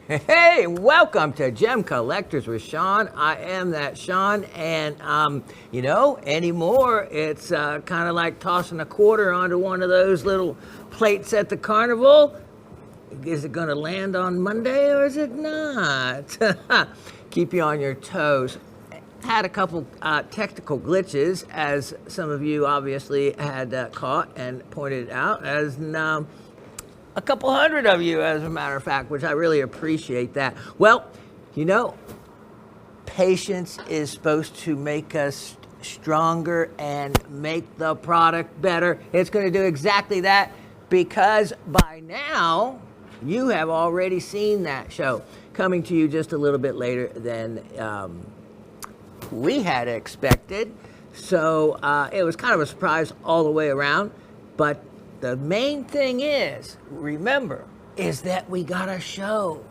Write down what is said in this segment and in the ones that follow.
Hey, welcome to Gem Collectors with Shawn. I am that Shawn, and anymore it's kind of like tossing a quarter onto one of those little plates at the carnival. Is it going to land on Monday or is it not? Keep you on your toes. Had a couple technical glitches, as some of you obviously had caught and pointed out, as a couple hundred of you, as a matter of fact, which I really appreciate that. Well, patience is supposed to make us stronger and make the product better. It's going to do exactly that, because by now you have already seen that show, coming to you just a little bit later than we had expected. So it was kind of a surprise all the way around. But the main thing is, remember, is that we got a show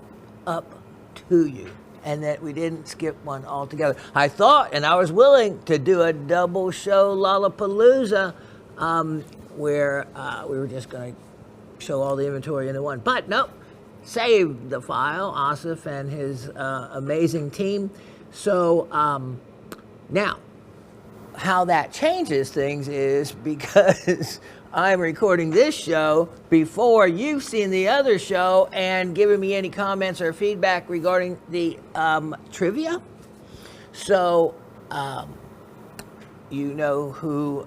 up to you and that we didn't skip one altogether. I thought, and I was willing to do a double show Lollapalooza, where we were just going to show all the inventory into one. But nope, saved the file, Asif and his amazing team. So now, how that changes things is because I'm recording this show before you've seen the other show and giving me any comments or feedback regarding the trivia. So, you know who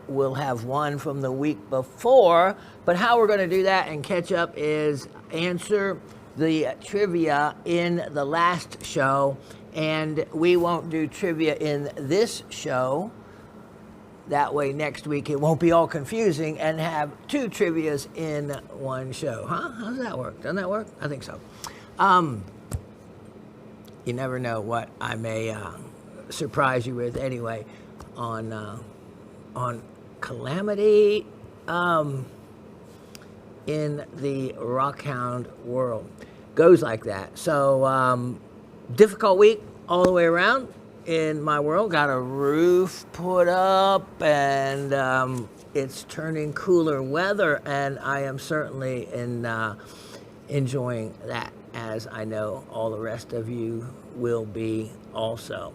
will have won from the week before, but how we're going to do that and catch up is answer the trivia in the last show, and we won't do trivia in this show. That way next week it won't be all confusing and have two trivias in one show. Huh? How does that work? Doesn't that work? I think so. You never know what I may surprise you with anyway on Calamity in the Rockhound World. Goes like that. So difficult week all the way around. In my world, got a roof put up, and it's turning cooler weather, and I am certainly enjoying that, as I know all the rest of you will be also.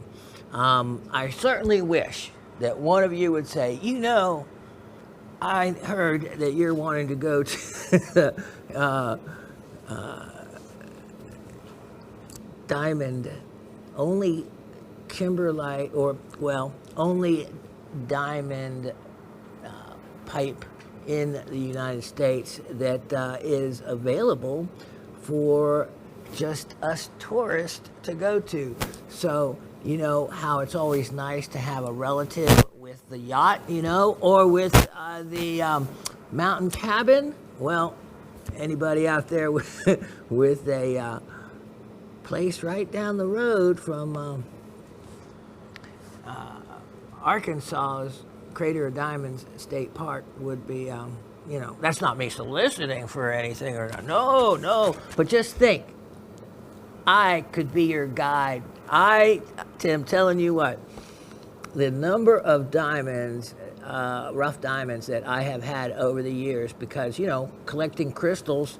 I certainly wish that one of you would say, I heard that you're wanting to go to diamond only kimberlite, or only diamond pipe in the United States that is available for just us tourists to go to. So you know how it's always nice to have a relative with the yacht, or with the mountain cabin. Well, anybody out there with a place right down the road from Arkansas's Crater of Diamonds State Park would be, that's not me soliciting for anything or no, but just think, I could be your guide. I am telling you what, the number of diamonds, rough diamonds that I have had over the years, because, collecting crystals,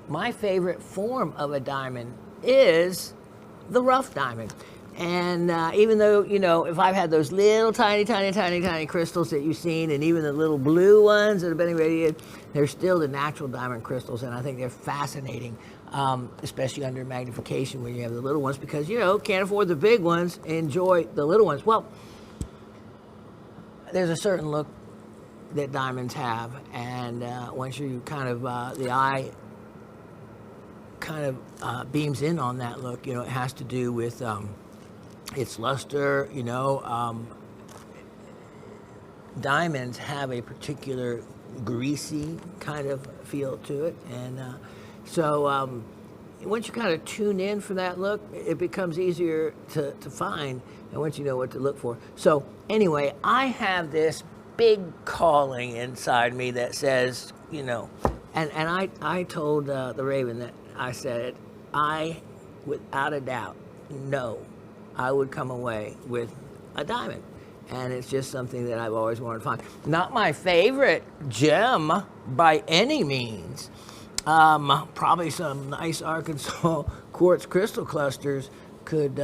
my favorite form of a diamond is the rough diamond. And even though, if I've had those little tiny crystals that you've seen, and even the little blue ones that have been irradiated, they're still the natural diamond crystals, and I think they're fascinating, especially under magnification when you have the little ones, because, can't afford the big ones, enjoy the little ones. Well, there's a certain look that diamonds have, and once you kind of, the eye kind of beams in on that look, it has to do with its luster, diamonds have a particular greasy kind of feel to it, and so once you kind of tune in for that look, it becomes easier to find, and once you know what to look for. So anyway, I have this big calling inside me that says, and I told the Raven that I said, I, without a doubt, know I would come away with a diamond. And it's just something that I've always wanted to find. Not my favorite gem by any means, Probably some nice Arkansas quartz crystal clusters could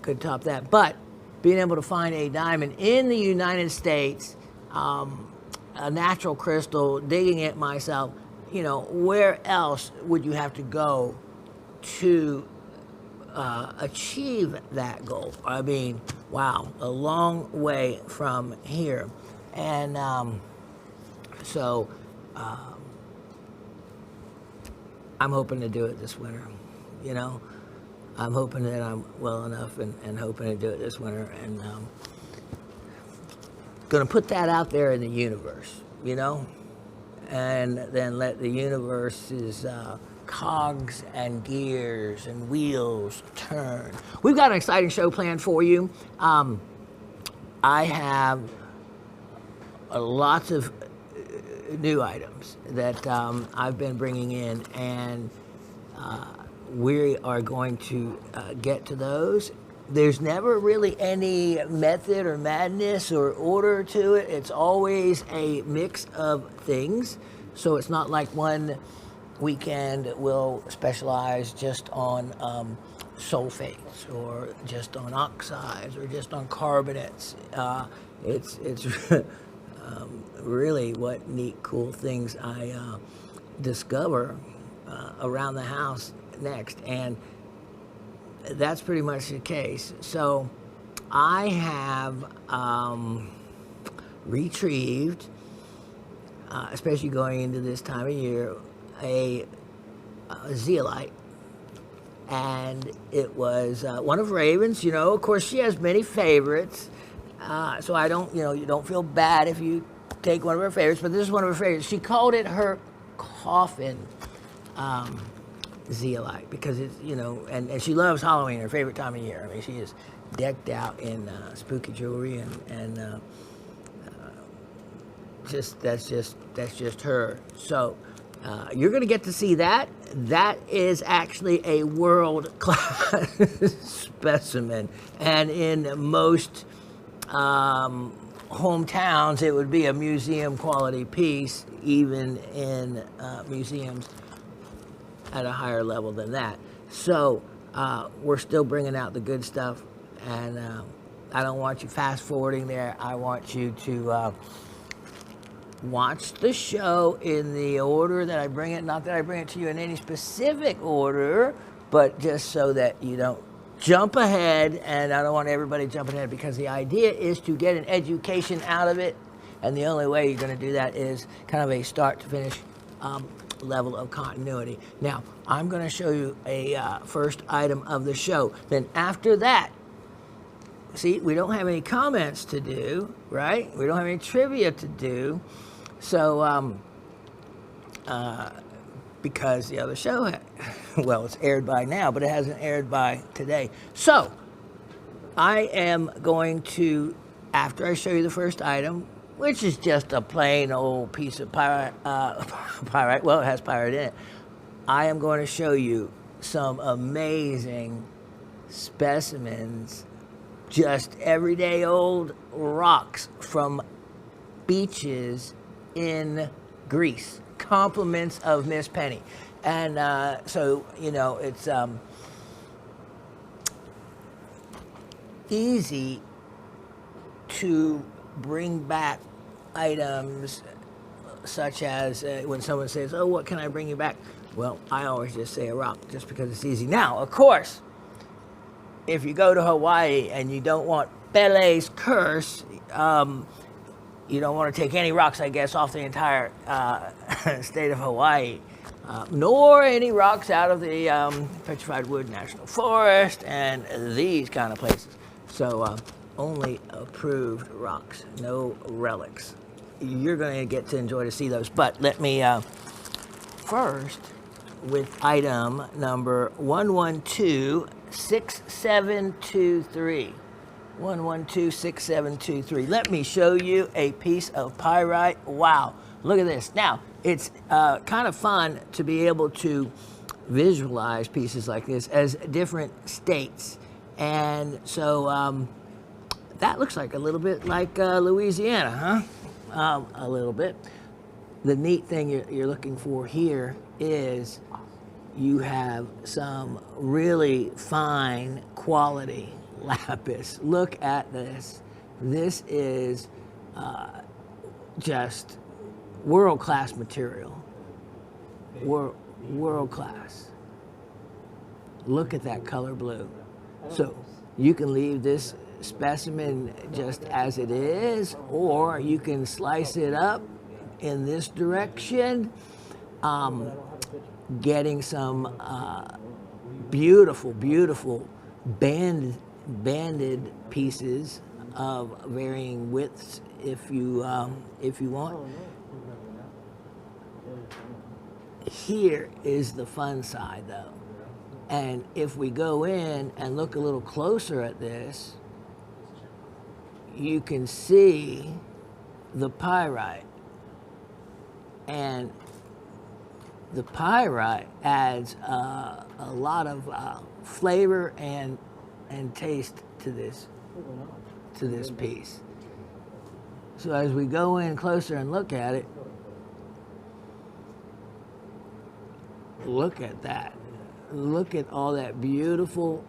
could top that. But being able to find a diamond in the United States, a natural crystal, digging it myself, you know, where else would you have to go to achieve that goal? I mean, wow, a long way from here. And so I'm hoping to do it this winter, you know. I'm hoping that I'm well enough and hoping to do it this winter, and going to put that out there in the universe, you know, and then let the universe's cogs and gears and wheels turn. We've got an exciting show planned for you. I have lots of new items that I've been bringing in, and we are going to get to those. There's never really any method or madness or order to it. It's always a mix of things. So it's not like one weekend we'll specialize just on sulfates or just on oxides or just on carbonates. It's really what neat, cool things I discover around the house next, and that's pretty much the case. So I have retrieved, especially going into this time of year, a zeolite, and it was one of Raven's. You know, of course, she has many favorites, so I don't, you know, you don't feel bad if you take one of her favorites, but this is one of her favorites. She called it her coffin zeolite because it's, you know, and she loves Halloween, her favorite time of year. I mean, she is decked out in spooky jewelry, and that's just her. So you're going to get to see that. That is actually a world-class specimen, and in most hometowns, it would be a museum quality piece, even in museums at a higher level than that. So we're still bringing out the good stuff, and I don't want you fast forwarding there. I want you to watch the show in the order that I bring it. Not that I bring it to you in any specific order, but just so that you don't jump ahead, and I don't want everybody jumping ahead, because the idea is to get an education out of it, and the only way you're going to do that is kind of a start to finish level of continuity. Now, I'm going to show you a first item of the show. Then after that, see, we don't have any comments to do, right? We don't have any trivia to do. So, because the other show, well, it's aired by now, but it hasn't aired by today. So, I am going to, after I show you the first item, which is just a plain old piece of pyrite, well, it has pyrite in it, I am going to show you some amazing specimens, just everyday old rocks from beaches in Greece. Compliments of Miss Penny. And so, you know, it's easy to bring back items such as when someone says, oh, what can I bring you back? Well, I always just say a rock, just because it's easy. Now, of course, if you go to Hawaii and you don't want Pele's curse, you don't want to take any rocks, I guess, off the entire state of Hawaii, nor any rocks out of the Petrified Wood National Forest and these kind of places. So only approved rocks, no relics. You're going to get to enjoy to see those. But let me first, with item number 1126723. 1126723. Let me show you a piece of pyrite. Wow, look at this. Now, it's kind of fun to be able to visualize pieces like this as different states. And so that looks like a little bit like Louisiana, huh? A little bit. The neat thing you're looking for here is you have some really fine quality lapis. Look at this. This is just world-class material. World-class. Look at that color blue. So you can leave this specimen just as it is, or you can slice it up in this direction, getting some beautiful, beautiful banded pieces of varying widths if you want. Here is the fun side though. And if we go in and look a little closer at this, you can see the pyrite. And the pyrite adds a lot of flavor and taste to this piece. So as we go in closer and look at it, look at that. Look at all that beautiful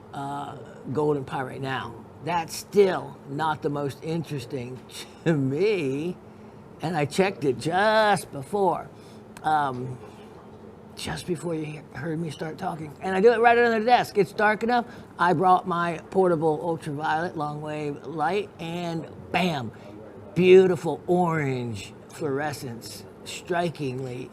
golden pyrite. Now, that's still not the most interesting to me, and I checked it just before you heard me start talking. And I do it right under the desk. It's dark enough. I brought my portable ultraviolet long wave light, and bam, beautiful orange fluorescence strikingly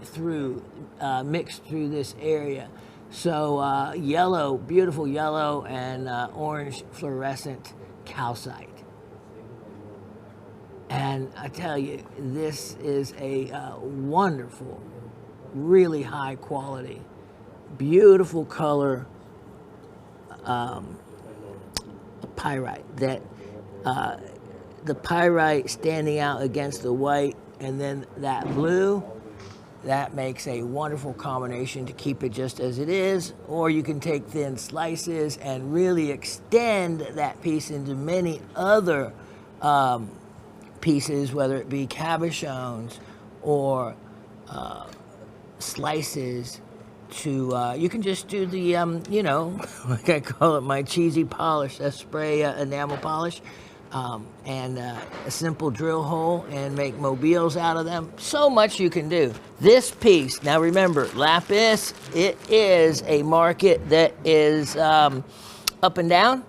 mixed through this area. So yellow, beautiful yellow and orange fluorescent calcite. And I tell you, this is a wonderful, really high quality, beautiful color pyrite. That the pyrite standing out against the white and then that blue, that makes a wonderful combination to keep it just as it is, or you can take thin slices and really extend that piece into many other pieces, whether it be cabochons or slices to, you can just do the, like I call it my cheesy polish, a spray enamel polish. And a simple drill hole and make mobiles out of them. So much you can do. This piece, now remember, lapis, it is a market that is up and down.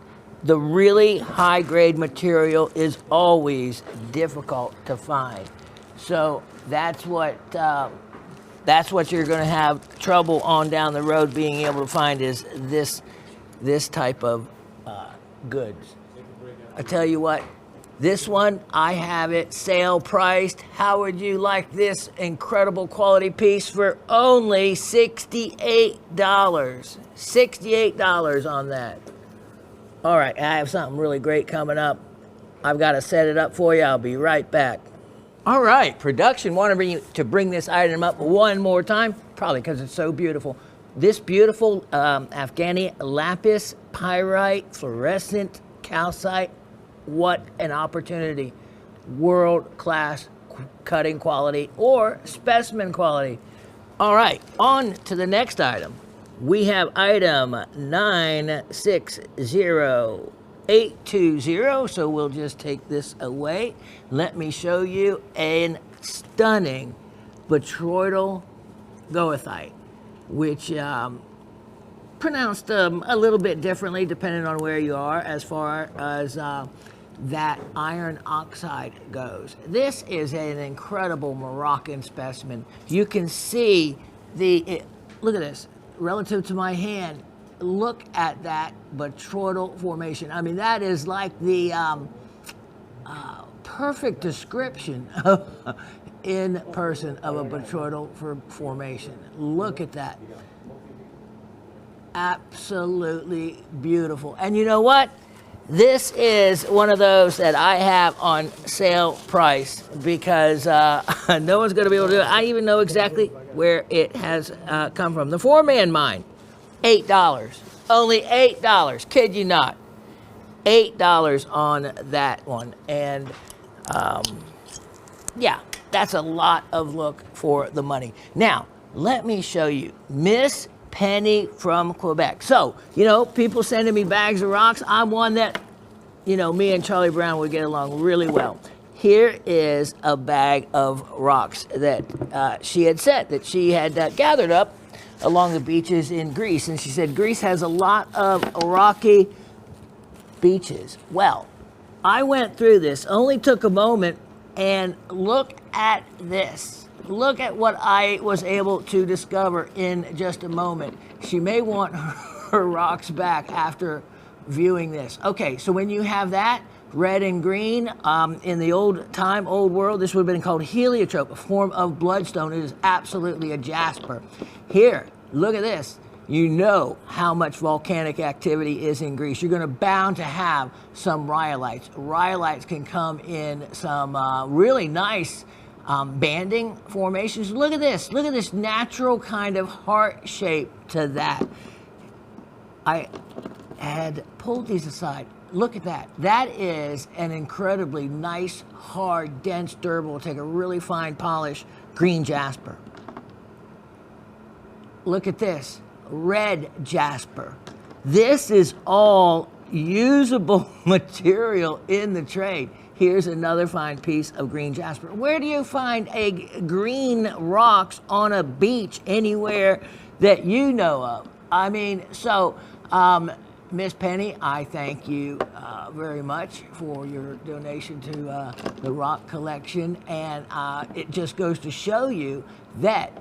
The really high grade material is always difficult to find. So that's what you're going to have trouble on down the road being able to find is this type of goods. I tell you what, this one, I have it sale priced. How would you like this incredible quality piece for only $68? $68 on that. All right, I have something really great coming up. I've got to set it up for you. I'll be right back. All right, production wanted to bring this item up one more time, probably because it's so beautiful. This beautiful Afghani Lapis pyrite fluorescent calcite. What an opportunity. World-class cutting quality or specimen quality. All right, on to the next item. We have item 960820. So we'll just take this away. Let me show you a stunning botryoidal goethite, which pronounced a little bit differently depending on where you are as far as that iron oxide goes. This is an incredible Moroccan specimen. You can see look at this, relative to my hand, look at that botryoidal formation. I mean, that is like the perfect description in person of a botryoidal formation. Look at that. Absolutely beautiful. And you know what? This is one of those that I have on sale price because no one's going to be able to do it. I even know exactly where it has come from. The 4-man mine, $8. Only $8. Kid you not. $8 on that one. And yeah, that's a lot of look for the money. Now, let me show you. Miss Penny from Quebec. So, you know, people sending me bags of rocks. I'm one that, you know, me and Charlie Brown would get along really well. Here is a bag of rocks that she had said that she had gathered up along the beaches in Greece. And she said Greece has a lot of rocky beaches. Well, I went through this, only took a moment, and look at this. Look at what I was able to discover in just a moment. She may want her rocks back after viewing this. Okay, so when you have that, red and green, in the old world, this would have been called heliotrope, a form of bloodstone. It is absolutely a jasper. Here, look at this. You know how much volcanic activity is in Greece. You're going to bound to have some rhyolites. Rhyolites can come in some really nice banding formations. Look at this. Look at this natural kind of heart shape to that. I had pulled these aside. Look at that. That is an incredibly nice, hard, dense, durable, take a really fine polish, green jasper. Look at this. Red jasper. This is all usable material in the trade. Here's another fine piece of green jasper. Where do you find a green rocks on a beach anywhere that you know of? I mean, so Miss Penny, I thank you very much for your donation to the rock collection, and it just goes to show you that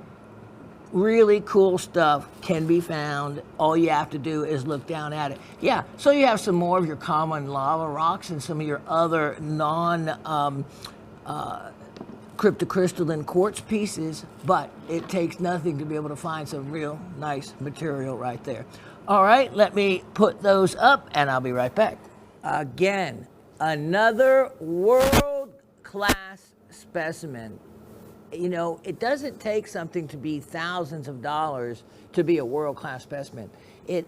really cool stuff can be found. All you have to do is look down at it. Yeah, so you have some more of your common lava rocks and some of your other cryptocrystalline quartz pieces, but it takes nothing to be able to find some real nice material right there. All right, let me put those up and I'll be right back. Again, another world-class specimen. You know, it doesn't take something to be thousands of dollars to be a world-class specimen. It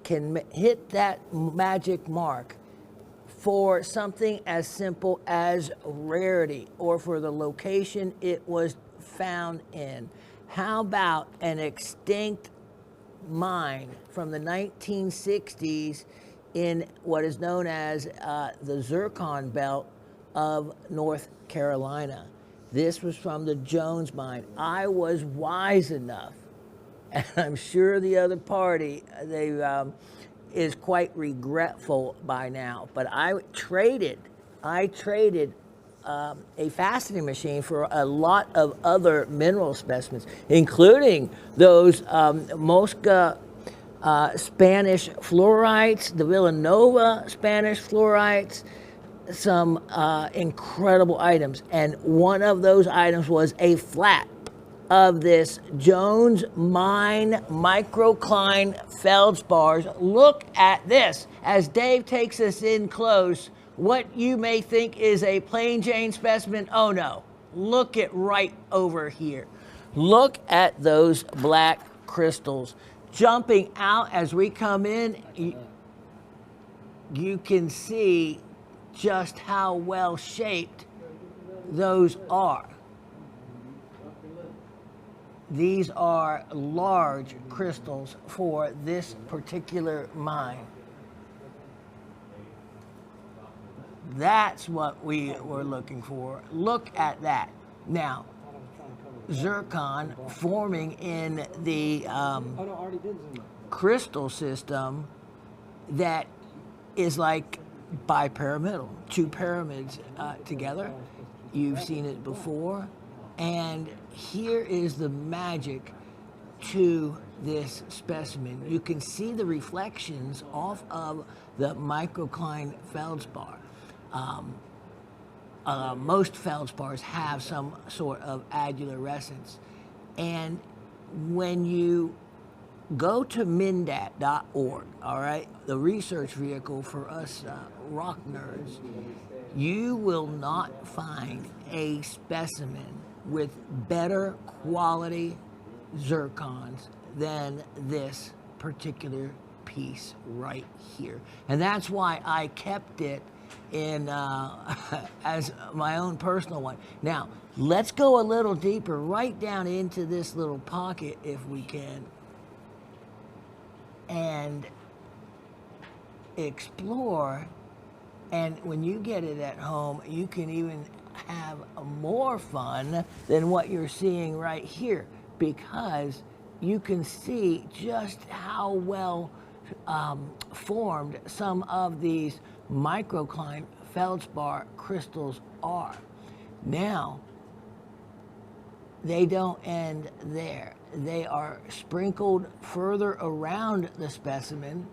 can hit that magic mark for something as simple as rarity or for the location it was found in. How about an extinct mine from the 1960s in what is known as the Zircon Belt of North Carolina? This was from the Jones mine. I was wise enough, and I'm sure the other party is quite regretful by now, but I traded a faceting machine for a lot of other mineral specimens, including those Mosca Spanish fluorites, the Villanova Spanish fluorites, some incredible items. And one of those items was a flat of this Jones Mine microcline feldspars. Look at this. As Dave takes us in close, what you may think is a plain Jane specimen, oh no, look at right over here. Look at those black crystals jumping out as we come in. You can see just how well shaped those are. These are large crystals for this particular mine. That's what we were looking for. Look at that. Now, zircon forming in the crystal system that is like bipyramidal, two pyramids together. You've seen it before. And here is the magic to this specimen. You can see the reflections off of the microcline feldspar. Most feldspars have some sort of adulorescence. And when you go to MNDAT.org, all right, the research vehicle for us rock nerds, you will not find a specimen with better quality zircons than this particular piece right here. And that's why I kept it in as my own personal one. Now, let's go a little deeper, right down into this little pocket if we can, and explore. And when you get it at home, you can even have more fun than what you're seeing right here, because you can see just how well formed some of these microcline feldspar crystals are. Now, they don't end there. They are sprinkled further around the specimen.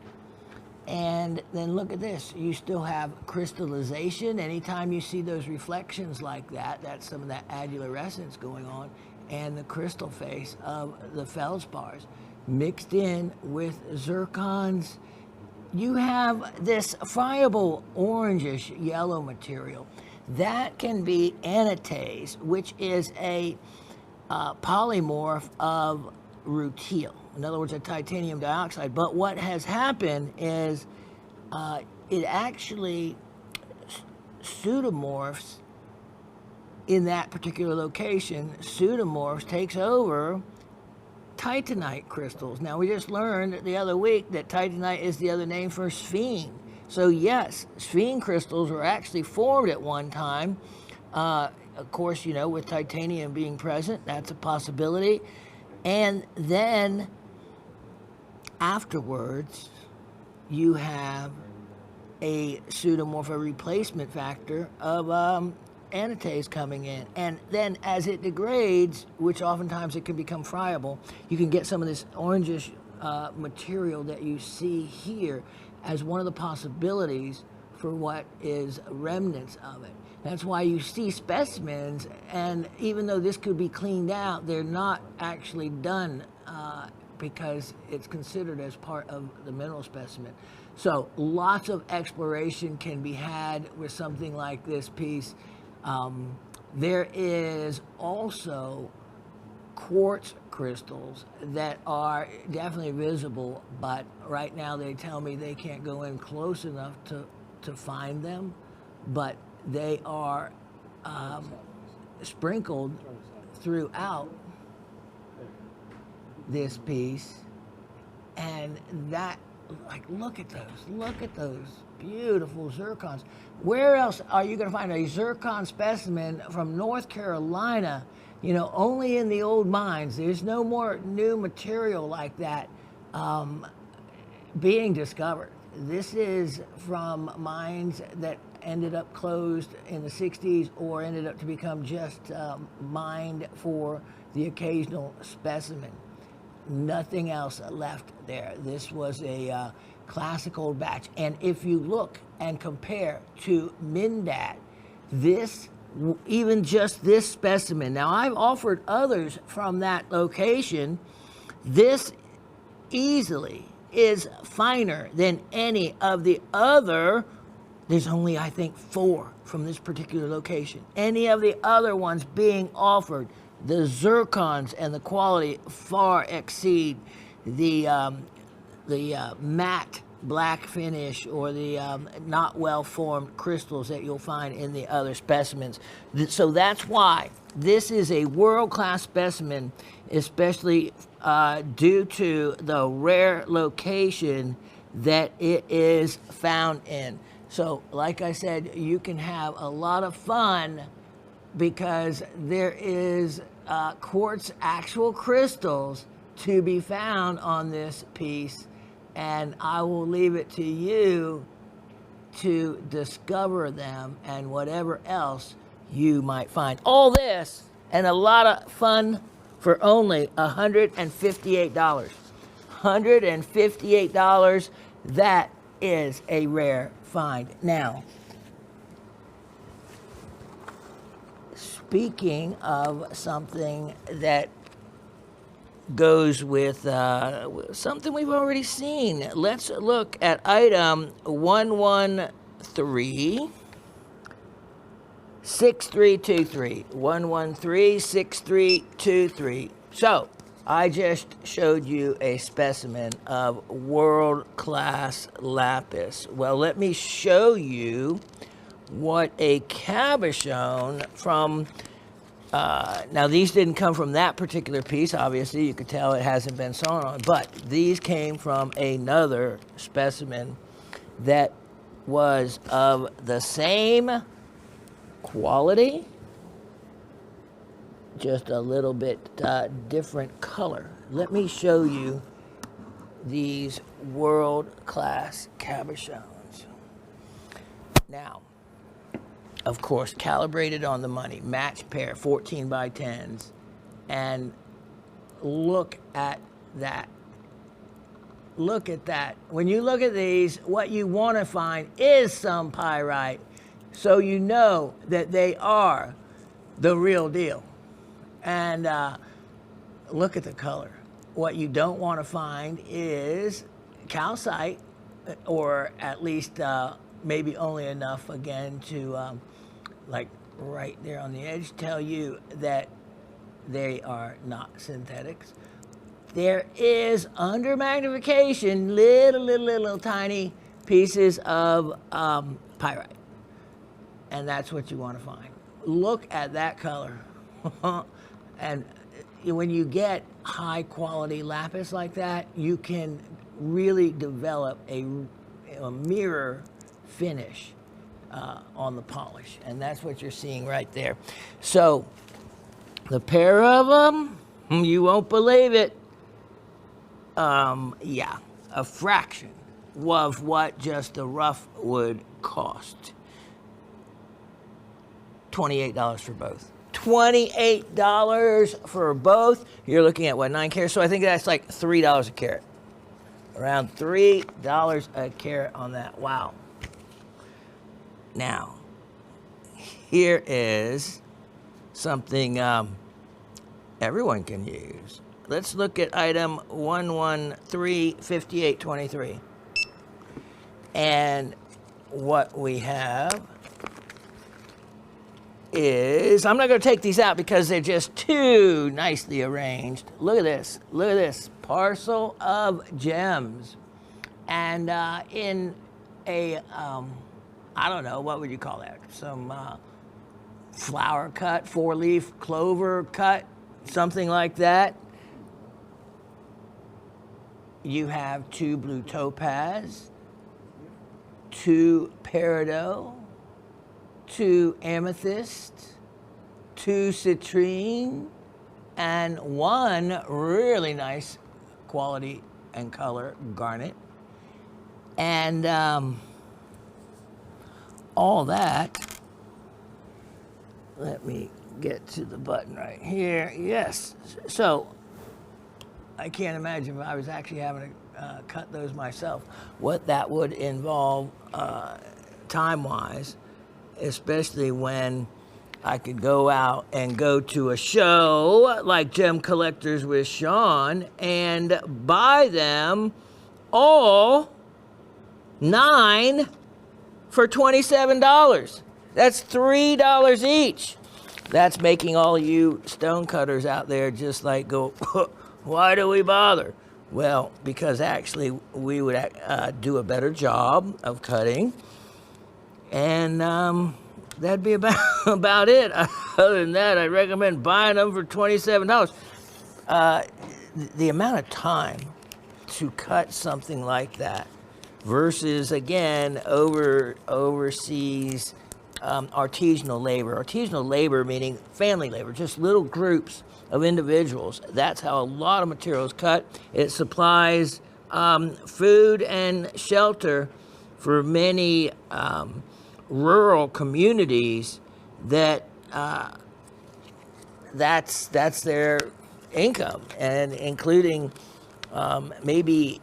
And then look at this, you still have crystallization. Anytime you see those reflections like that, that's some of that adulorescence going on, and the crystal face of the feldspars mixed in with zircons. You have this friable orangish yellow material. That can be anatase, which is a polymorph of rutile. In other words, a titanium dioxide. But what has happened is it actually pseudomorphs in that particular location. Pseudomorphs takes over titanite crystals. Now, we just learned the other week that titanite is the other name for sphene. So yes, sphene crystals were actually formed at one time. Of course, you know, with titanium being present, that's a possibility. And then afterwards, you have a pseudomorph, a replacement factor of anatase coming in. And then as it degrades, which oftentimes it can become friable, you can get some of this orangish material that you see here as one of the possibilities for what is remnants of it. That's why you see specimens, and even though this could be cleaned out, they're not actually done because it's considered as part of the mineral specimen. So lots of exploration can be had with something like this piece. There is also quartz crystals that are definitely visible, but right now they tell me they can't go in close enough to find them, but they are sprinkled throughout this piece. And that, like, look at those beautiful zircons. Where else are you going to find a zircon specimen from North Carolina? You know, only in the old mines. There's no more new material like that being discovered. This is from mines that ended up closed in the 60s or ended up to become just mined for the occasional specimen. Nothing else left there. This was a classic old batch. And if you look and compare to Mindat, this, even just this specimen, now I've offered others from that location, this easily is finer than any of the other. There's only, I think, 4 from this particular location. Any of the other ones being offered, the zircons and the quality far exceed the matte black finish or the not well-formed crystals that you'll find in the other specimens. So that's why this is a world-class specimen, especially due to the rare location that it is found in. So, like I said, you can have a lot of fun because there is quartz actual crystals to be found on this piece, and I will leave it to you to discover them and whatever else you might find. All this and a lot of fun for only $158. $158, that is a rare find. Now, speaking of something that goes with something we've already seen, let's look at item 113 6323. 113 6323. So I just showed you a specimen of world-class lapis. Well, let me show you what a cabochon from, now these didn't come from that particular piece, obviously. You could tell it hasn't been sewn on, but these came from another specimen that was of the same quality, just a little bit different color. Let me show you these world-class cabochons. Now, of course, calibrated on the money, match pair, 14 by 10s, and look at that. Look at that. When you look at these, what you want to find is some pyrite, so you know that they are the real deal. And look at the color. What you don't want to find is calcite, or at least maybe only enough, again, to, like right there on the edge, tell you that they are not synthetics. There is, under magnification, little tiny pieces of pyrite. And that's what you want to find. Look at that color. And when you get high quality lapis like that, you can really develop a mirror finish on the polish. And that's what you're seeing right there. So the pair of them, you won't believe it. Yeah, a fraction of what just the rough would cost. $28 for both. $28 for both. You're looking at what, 9 carats? So I think that's like $3 a carat. Around $3 a carat on that. Wow. Now, here is something everyone can use. Let's look at item 1135823. And what we have is, I'm not going to take these out because they're just too nicely arranged. Look at this. Look at this. Parcel of gems. And in a, I don't know, what would you call that? Some flower cut, 4-leaf clover cut, something like that. You have 2 blue topaz, 2 peridot, 2 amethyst, 2 citrine, and 1 really nice quality and color garnet. And all that, let me get to the button right here. Yes, so I can't imagine if I was actually having to cut those myself, what that would involve time-wise, especially when I could go out and go to a show like Gem Collectors with Shawn and buy them all 9 for $27. That's $3 each. That's making all you stone cutters out there just like go, why do we bother? Well, because actually we would do a better job of cutting, and that'd be about it. Other than that, I recommend buying them for $27. The amount of time to cut something like that versus, again, overseas artisanal labor. Artisanal labor meaning family labor, just little groups of individuals. That's how a lot of material is cut. It supplies food and shelter for many rural communities that that's their income, and including maybe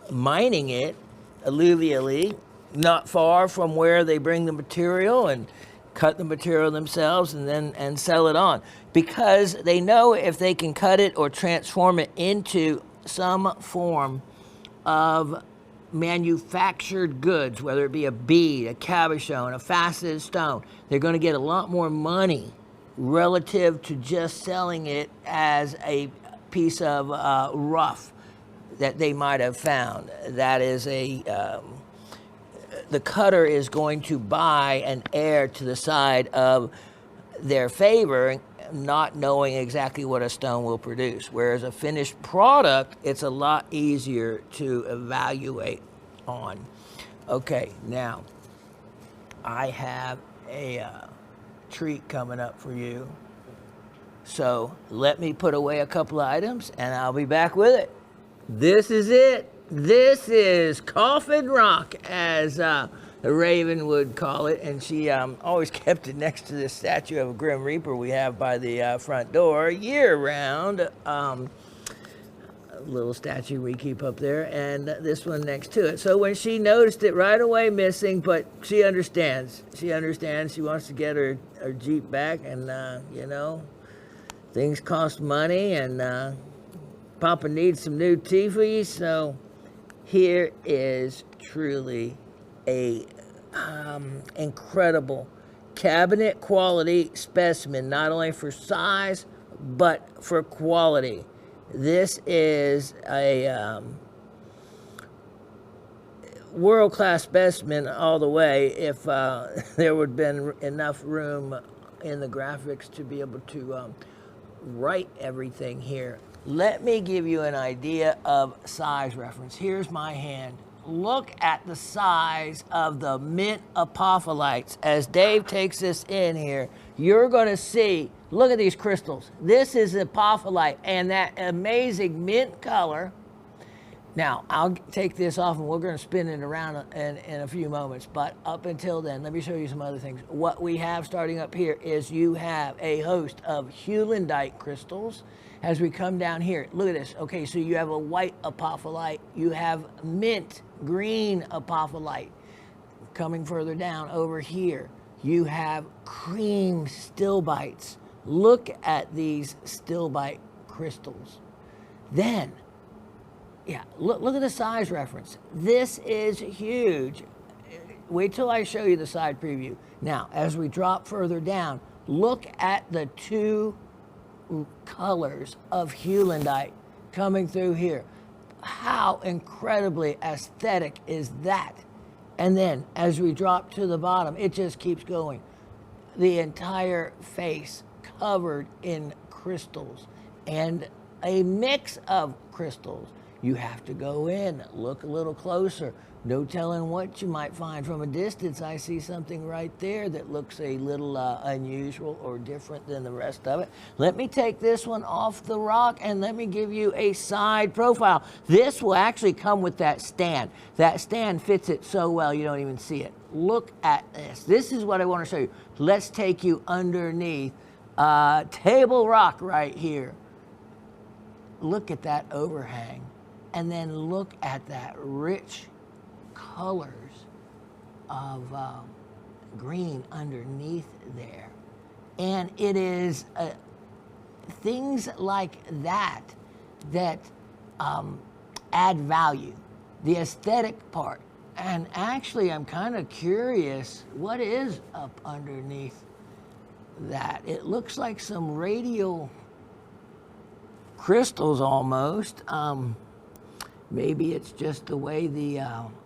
mining it alluvially, not far from where they bring the material and cut the material themselves and sell it on, because they know if they can cut it or transform it into some form of manufactured goods, whether it be a bead, a cabochon, a faceted stone, they're going to get a lot more money relative to just selling it as a piece of rough that they might have found. That is the cutter is going to buy an err to the side of their favor, not knowing exactly what a stone will produce. Whereas a finished product, it's a lot easier to evaluate on. Okay, now I have a treat coming up for you. So let me put away a couple of items and I'll be back with it. This is it. This is Coffin Rock, as the Raven would call it, and she always kept it next to this statue of a Grim Reaper we have by the front door year-round. A little statue we keep up there, and this one next to it. So when she noticed it right away missing, but she understands. She understands. She wants to get her Jeep back, and you know, things cost money, and Papa needs some new teepees, so here is truly a incredible cabinet quality specimen, not only for size, but for quality. This is a world-class specimen all the way if there would have been enough room in the graphics to be able to write everything here. Let me give you an idea of size reference. Here's my hand. Look at the size of the mint apopholites. As Dave takes this in here, you're going to see, look at these crystals. This is apopholite, and that amazing mint color. Now, I'll take this off and we're going to spin it around in a few moments. But up until then, let me show you some other things. What we have starting up here is you have a host of heulandite crystals. As we come down here, look at this. Okay, so you have a white apopholite. You have mint green apopholite. Coming further down over here, you have cream stilbites. Look at these stilbite crystals. Then, yeah, look at the size reference. This is huge. Wait till I show you the side preview. Now, as we drop further down, look at the two colors of heulandite coming through here. How incredibly aesthetic is that? And then as we drop to the bottom, it just keeps going. The entire face covered in crystals and a mix of crystals. You have to go in, look a little closer. No telling what you might find. From a distance, I see something right there that looks a little unusual or different than the rest of it. Let me take this one off the rock and let me give you a side profile. This will actually come with that stand. That stand fits it so well you don't even see it. Look at this. This is what I want to show you. Let's take you underneath Table Rock right here. Look at that overhang. And then look at that rich colors of green underneath there. And it is things like that that add value, the aesthetic part. And actually, I'm kind of curious, what is up underneath that? It looks like some radial crystals almost. Maybe it's just the way the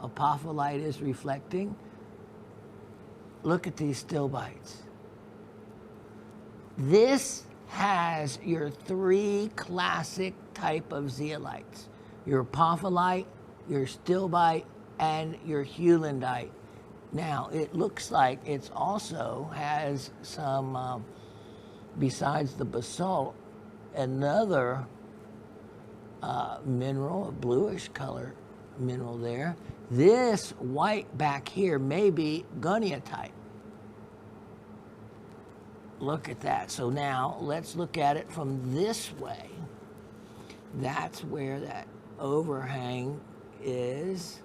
apopholite is reflecting. Look at these stilbites. This has your three classic type of zeolites. Your apopholite, your stilbite, and your heulandite. Now, it looks like it also has some, besides the basalt, another mineral, a bluish color mineral there. This white back here may be gunneotite. Look at that. So now let's look at it from this way. That's where that overhang is.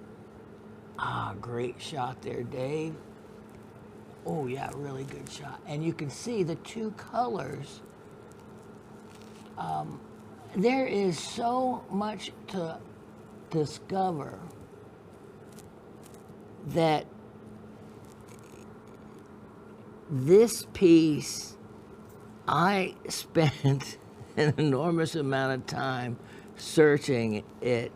Ah, great shot there, Dave. Oh yeah, really good shot. And you can see the two colors. There is so much to discover that this piece I spent an enormous amount of time searching it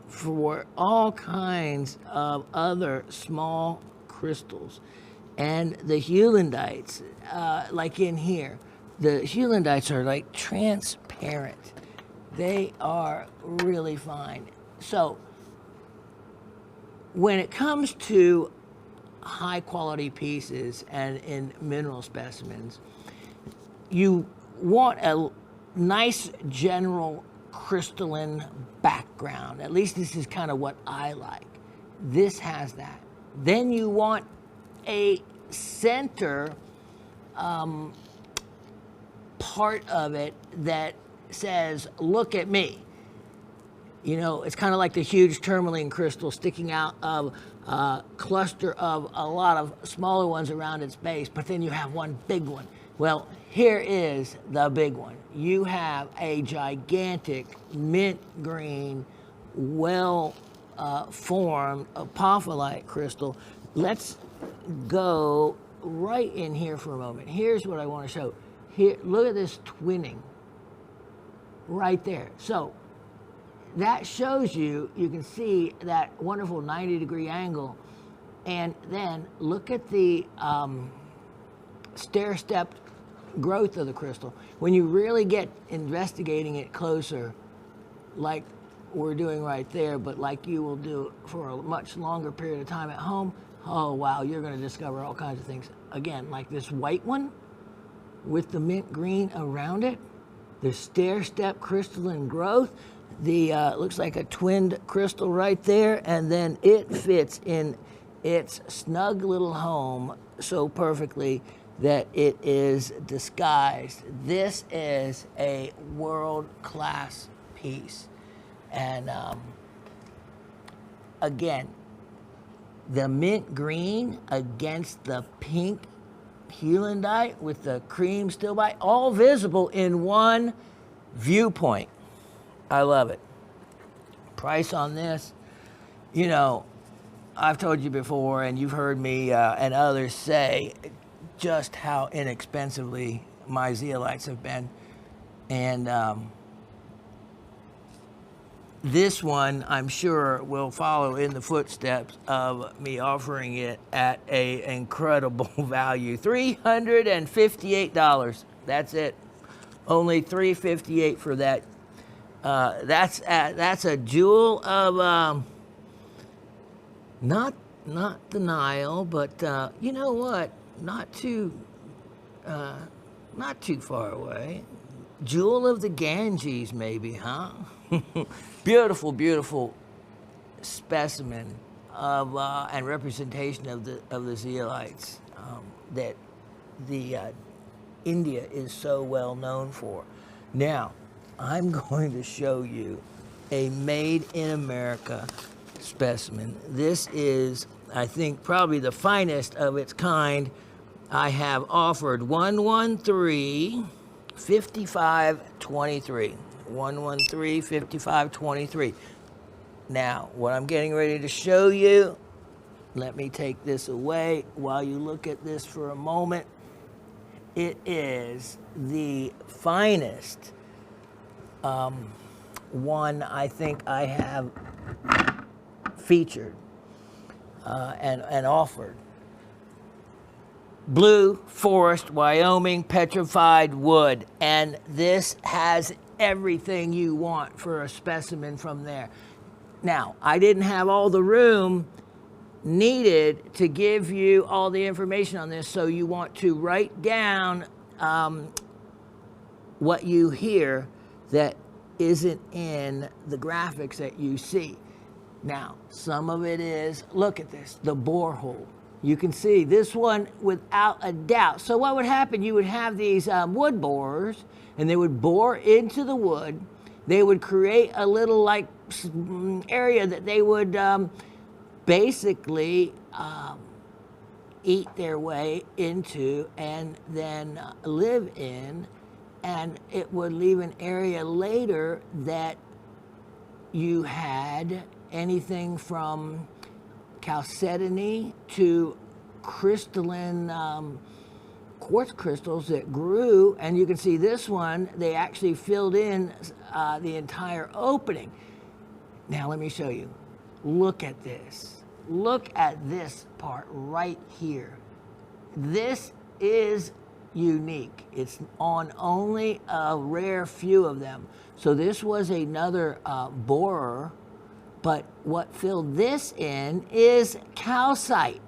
for all kinds of other small crystals. And the heulandites, like in here, the heulandites are like transparent. They are really fine. So when it comes to high quality pieces and in mineral specimens, you want a nice general crystalline background. At least this is kind of what I like. This has that. Then you want a center part of it that says, look at me. You know, it's kind of like the huge tourmaline crystal sticking out of a cluster of a lot of smaller ones around its base, but then you have one big one. Well, here is the big one. You have a gigantic mint green, well formed apophyllite crystal. Let's go right in here for a moment. Here's what I want to show. Here, look at this twinning right there. So that shows you, you can see that wonderful 90-degree angle. And then look at the stair-stepped growth of the crystal. When you really get investigating it closer, like we're doing right there, but like you will do for a much longer period of time at home, oh wow, you're going to discover all kinds of things. Again, like this white one with the mint green around it, the stair-step crystalline growth, the looks like a twinned crystal right there, and then it fits in its snug little home so perfectly that it is disguised. This is a world-class piece. And again, the mint green against the pink heulandite with the cream stilbite, all visible in one viewpoint. I love it. Price on this, you know, I've told you before, and you've heard me and others say just how inexpensively my zeolites have been. And this one, I'm sure, will follow in the footsteps of me offering it at an incredible value. $358. That's it. Only $358 for that. That's a jewel of not the Nile, but you know what? Not too far away. Jewel of the Ganges, maybe, huh? Beautiful, beautiful specimen of and representation of the zeolites that the India is so well known for. Now, I'm going to show you a made in America specimen. This is, I think, probably the finest of its kind. I have offered 113-5523. 113-5523. Now, what I'm getting ready to show you, let me take this away while you look at this for a moment. It is the finest one I think I have featured and offered. Blue Forest, Wyoming, petrified wood. And this has everything you want for a specimen from there. Now, I didn't have all the room needed to give you all the information on this, so you want to write down what you hear that isn't in the graphics that you see. Now, some of it is, look at this, the borehole. You can see this one without a doubt. So what would happen, you would have these wood borers, and they would bore into the wood. They would create a little like area that they would basically eat their way into and then live in, and it would leave an area later that you had anything from chalcedony to crystalline quartz crystals that grew, and you can see this one, they actually filled in the entire opening. Now let me show you. Look at this. Look at this part right here. This is unique. It's on only a rare few of them. So this was another borer, but what filled this in is calcite.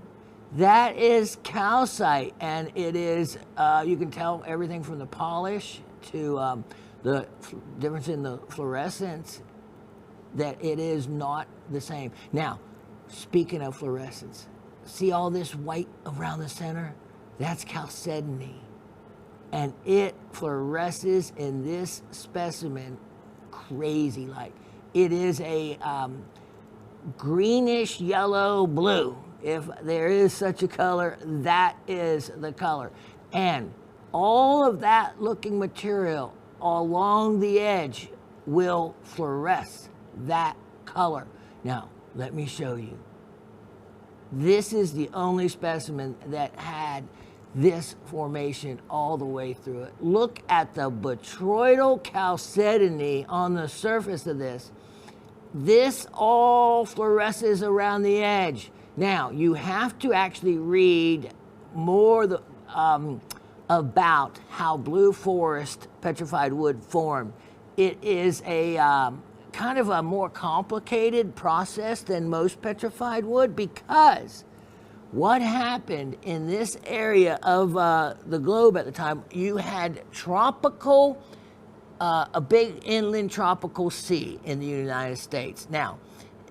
That is calcite, and it is, you can tell everything from the polish to the difference in the fluorescence, that it is not the same. Now, speaking of fluorescence, see all this white around the center? That's chalcedony. And it fluoresces in this specimen crazy like. It is a greenish yellow blue. If there is such a color, that is the color. And all of that looking material along the edge will fluoresce that color. Now, let me show you. This is the only specimen that had this formation all the way through it. Look at the botryoidal chalcedony on the surface of this. This all fluoresces around the edge. Now, you have to actually read more about how blue forest petrified wood formed. It is a kind of a more complicated process than most petrified wood, because what happened in this area of the globe at the time, you had tropical, a big inland tropical sea in the United States. Now,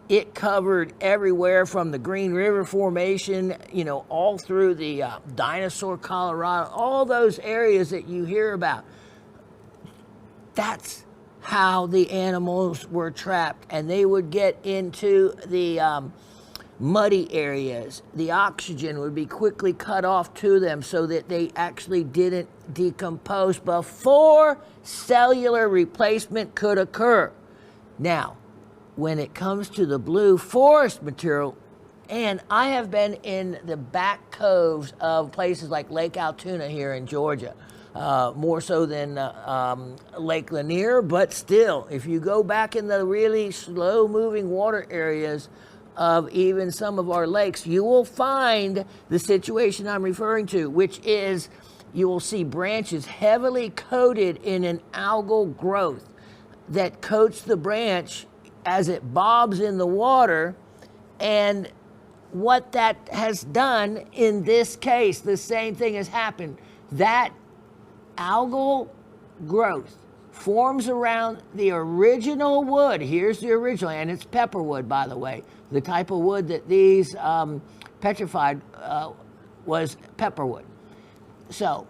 it covered everywhere from the Green River Formation, you know, all through the Dinosaur, Colorado, all those areas that you hear about. That's how the animals were trapped, and they would get into the muddy areas. The oxygen would be quickly cut off to them so that they actually didn't decompose before cellular replacement could occur. Now, when it comes to the blue forest material, and I have been in the back coves of places like Lake Altoona here in Georgia, more so than Lake Lanier, but still, if you go back in the really slow-moving water areas of even some of our lakes, you will find the situation I'm referring to, which is you will see branches heavily coated in an algal growth that coats the branch as it bobs in the water. And what that has done in this case, the same thing has happened. That algal growth forms around the original wood. Here's the original, and it's pepperwood, by the way. The type of wood that these petrified was pepperwood. So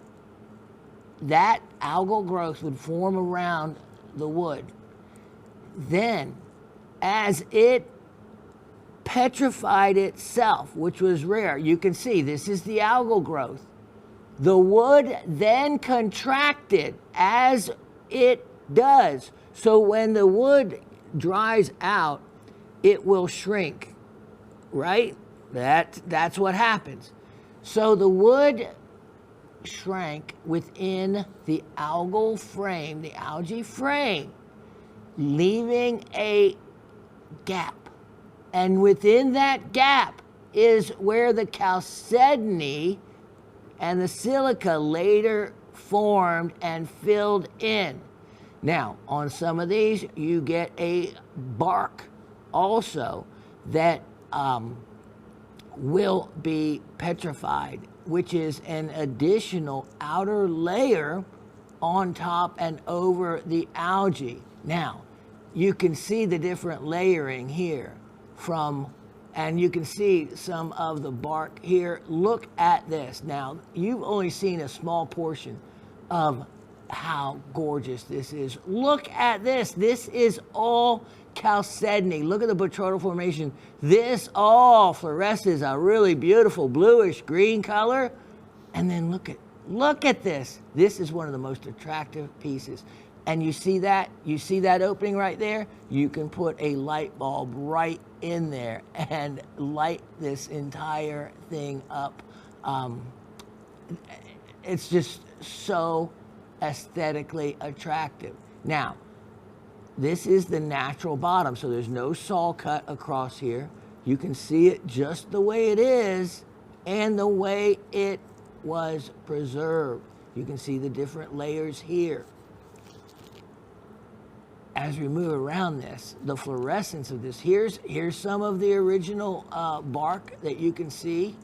that algal growth would form around the wood. Then, as it petrified itself, which was rare, you can see this is the algal growth. The wood then contracted as it does. So when the wood dries out, it will shrink, right? That's what happens. So the wood shrank within the algal frame, the algae frame, leaving a gap. And within that gap is where the chalcedony and the silica later formed and filled in. Now, on some of these, you get a bark also that will be petrified, which is an additional outer layer on top and over the algae. Now, you can see the different layering here and you can see some of the bark here. Look at this. Now, you've only seen a small portion of how gorgeous this is. Look at this. This is all chalcedony. Look at the botryoidal formation. This all fluoresces a really beautiful bluish green color. And then look at this. This is one of the most attractive pieces. And you see that opening right there? You can put a light bulb right in there and light this entire thing up. it's just so aesthetically attractive. Now, this is the natural bottom, so there's no saw cut across here. You can see it just the way it is and the way it was preserved. You can see the different layers here. As we move around this, the fluorescence of this, here's some of the original bark that you can see.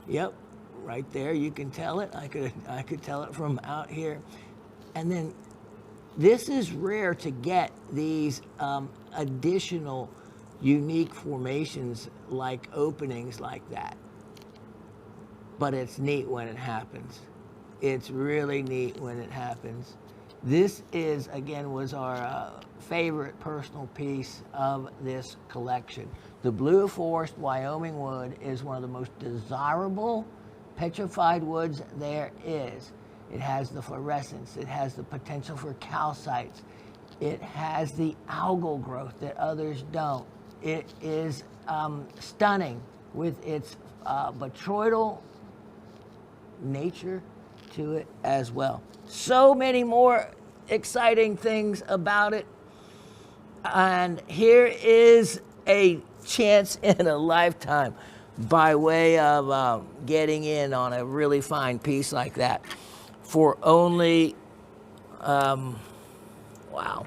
Yep, right there, you can tell it. I could tell it from out here. And then this is rare to get, these additional unique formations like openings like that. But it's neat when it happens. It's really neat when it happens. This is, again, was our favorite personal piece of this collection. The Blue Forest Wyoming wood is one of the most desirable petrified woods there is. It has the fluorescence, it has the potential for calcites, it has the algal growth that others don't. It is stunning with its botryoidal nature to it as well. So many more exciting things about it. And here is a chance in a lifetime by way of getting in on a really fine piece like that for only, wow.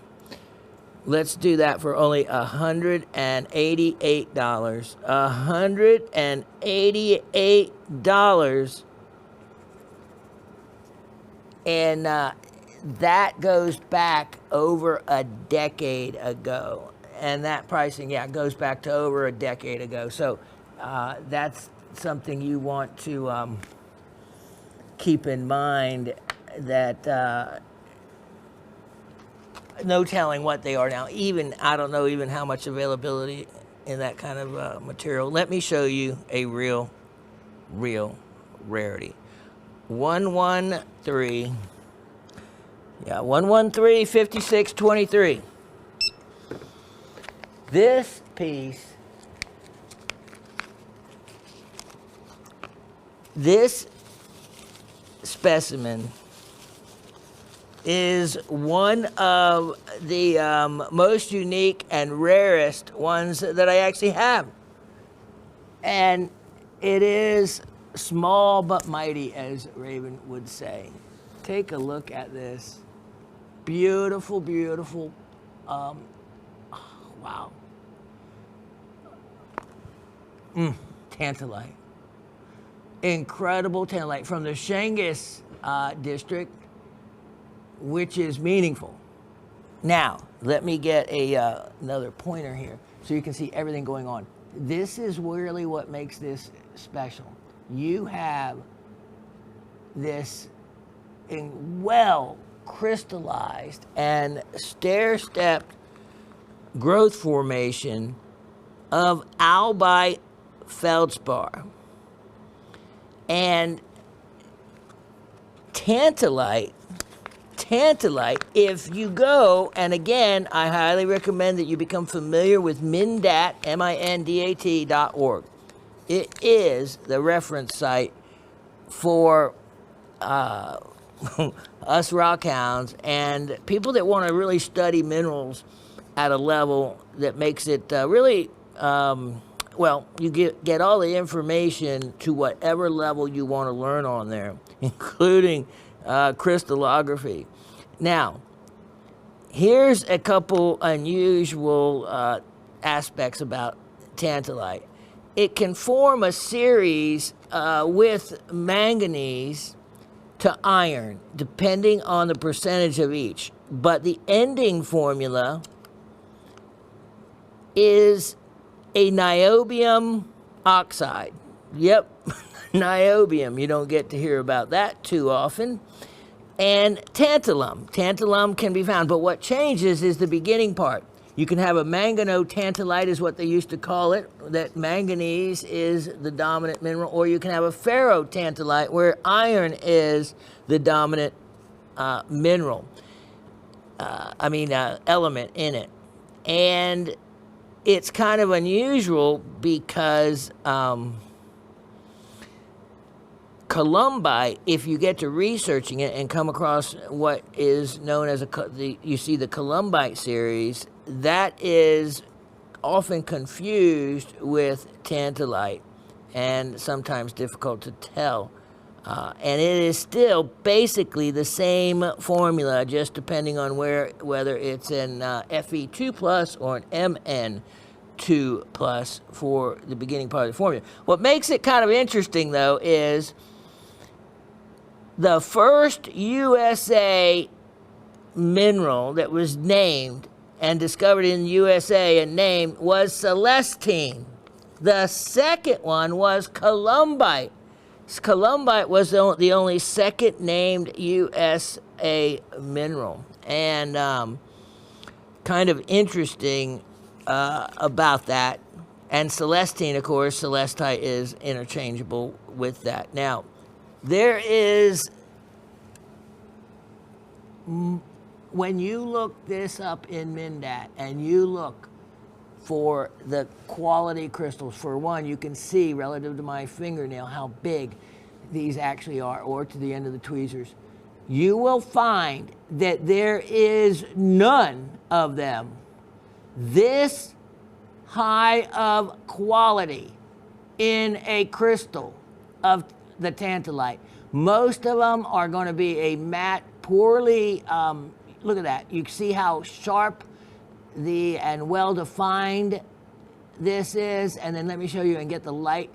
Let's do that for only $188. $188. And that goes back over a decade ago. And that pricing, yeah, goes back to over a decade ago. So that's something you want to keep in mind, that no telling what they are now. Even, I don't know even how much availability in that kind of material. Let me show you a real rarity. 113, yeah, 113, 5623. This piece, this specimen is one of the most unique and rarest ones that I actually have. And it is small but mighty, as Raven would say. Take a look at this. Beautiful, beautiful. Wow. Tantalite. Incredible tantalite from the Shangus district, which is meaningful. Now, let me get another pointer here so you can see everything going on. This is really what makes this special. You have this well crystallized and stair-stepped growth formation of albite feldspar. And tantalite, if you go, and again, I highly recommend that you become familiar with Mindat, MINDAT.org. It is the reference site for us rockhounds and people that want to really study minerals at a level that makes it really, well, you get all the information to whatever level you want to learn on there, including crystallography. Now, here's a couple unusual aspects about tantalite. It can form a series with manganese to iron, depending on the percentage of each. But the ending formula is a niobium oxide. Yep, niobium. You don't get to hear about that too often. And tantalum. Tantalum can be found, but what changes is the beginning part. You can have a mangano-tantalite is what they used to call it, that manganese is the dominant mineral, or you can have a ferro-tantalite where iron is the dominant element in it. And it's kind of unusual because columbite, if you get to researching it and come across what is known as you see the columbite series, that is often confused with tantalite and sometimes difficult to tell. And it is still basically the same formula, just depending on whether it's an Fe2 plus or an Mn2 plus for the beginning part of the formula. What makes it kind of interesting, though, is the first USA mineral that was named and discovered in USA and named was celestine. The second one was columbite. Columbite was the only second named USA mineral. And kind of interesting about that. And celestine, of course, celestite is interchangeable with that. Now, there is, when you look this up in Mindat and you look for the quality crystals, for one, you can see relative to my fingernail how big these actually are, or to the end of the tweezers. You will find that there is none of them this high of quality in a crystal of the tantalite. Most of them are going to be a matte, poorly, look at that. You see how sharp and well-defined this is, and then let me show you and get the light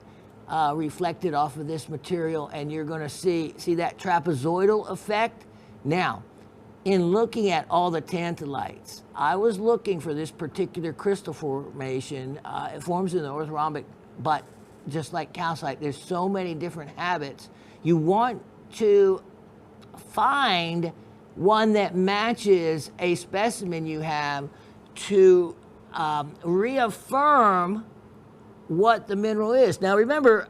reflected off of this material, and you're going to see that trapezoidal effect. Now, in looking at all the tantalites, I was looking for this particular crystal formation. It forms in the orthorhombic, but just like calcite, there's so many different habits. You want to find one that matches a specimen you have to reaffirm what the mineral is. Now remember,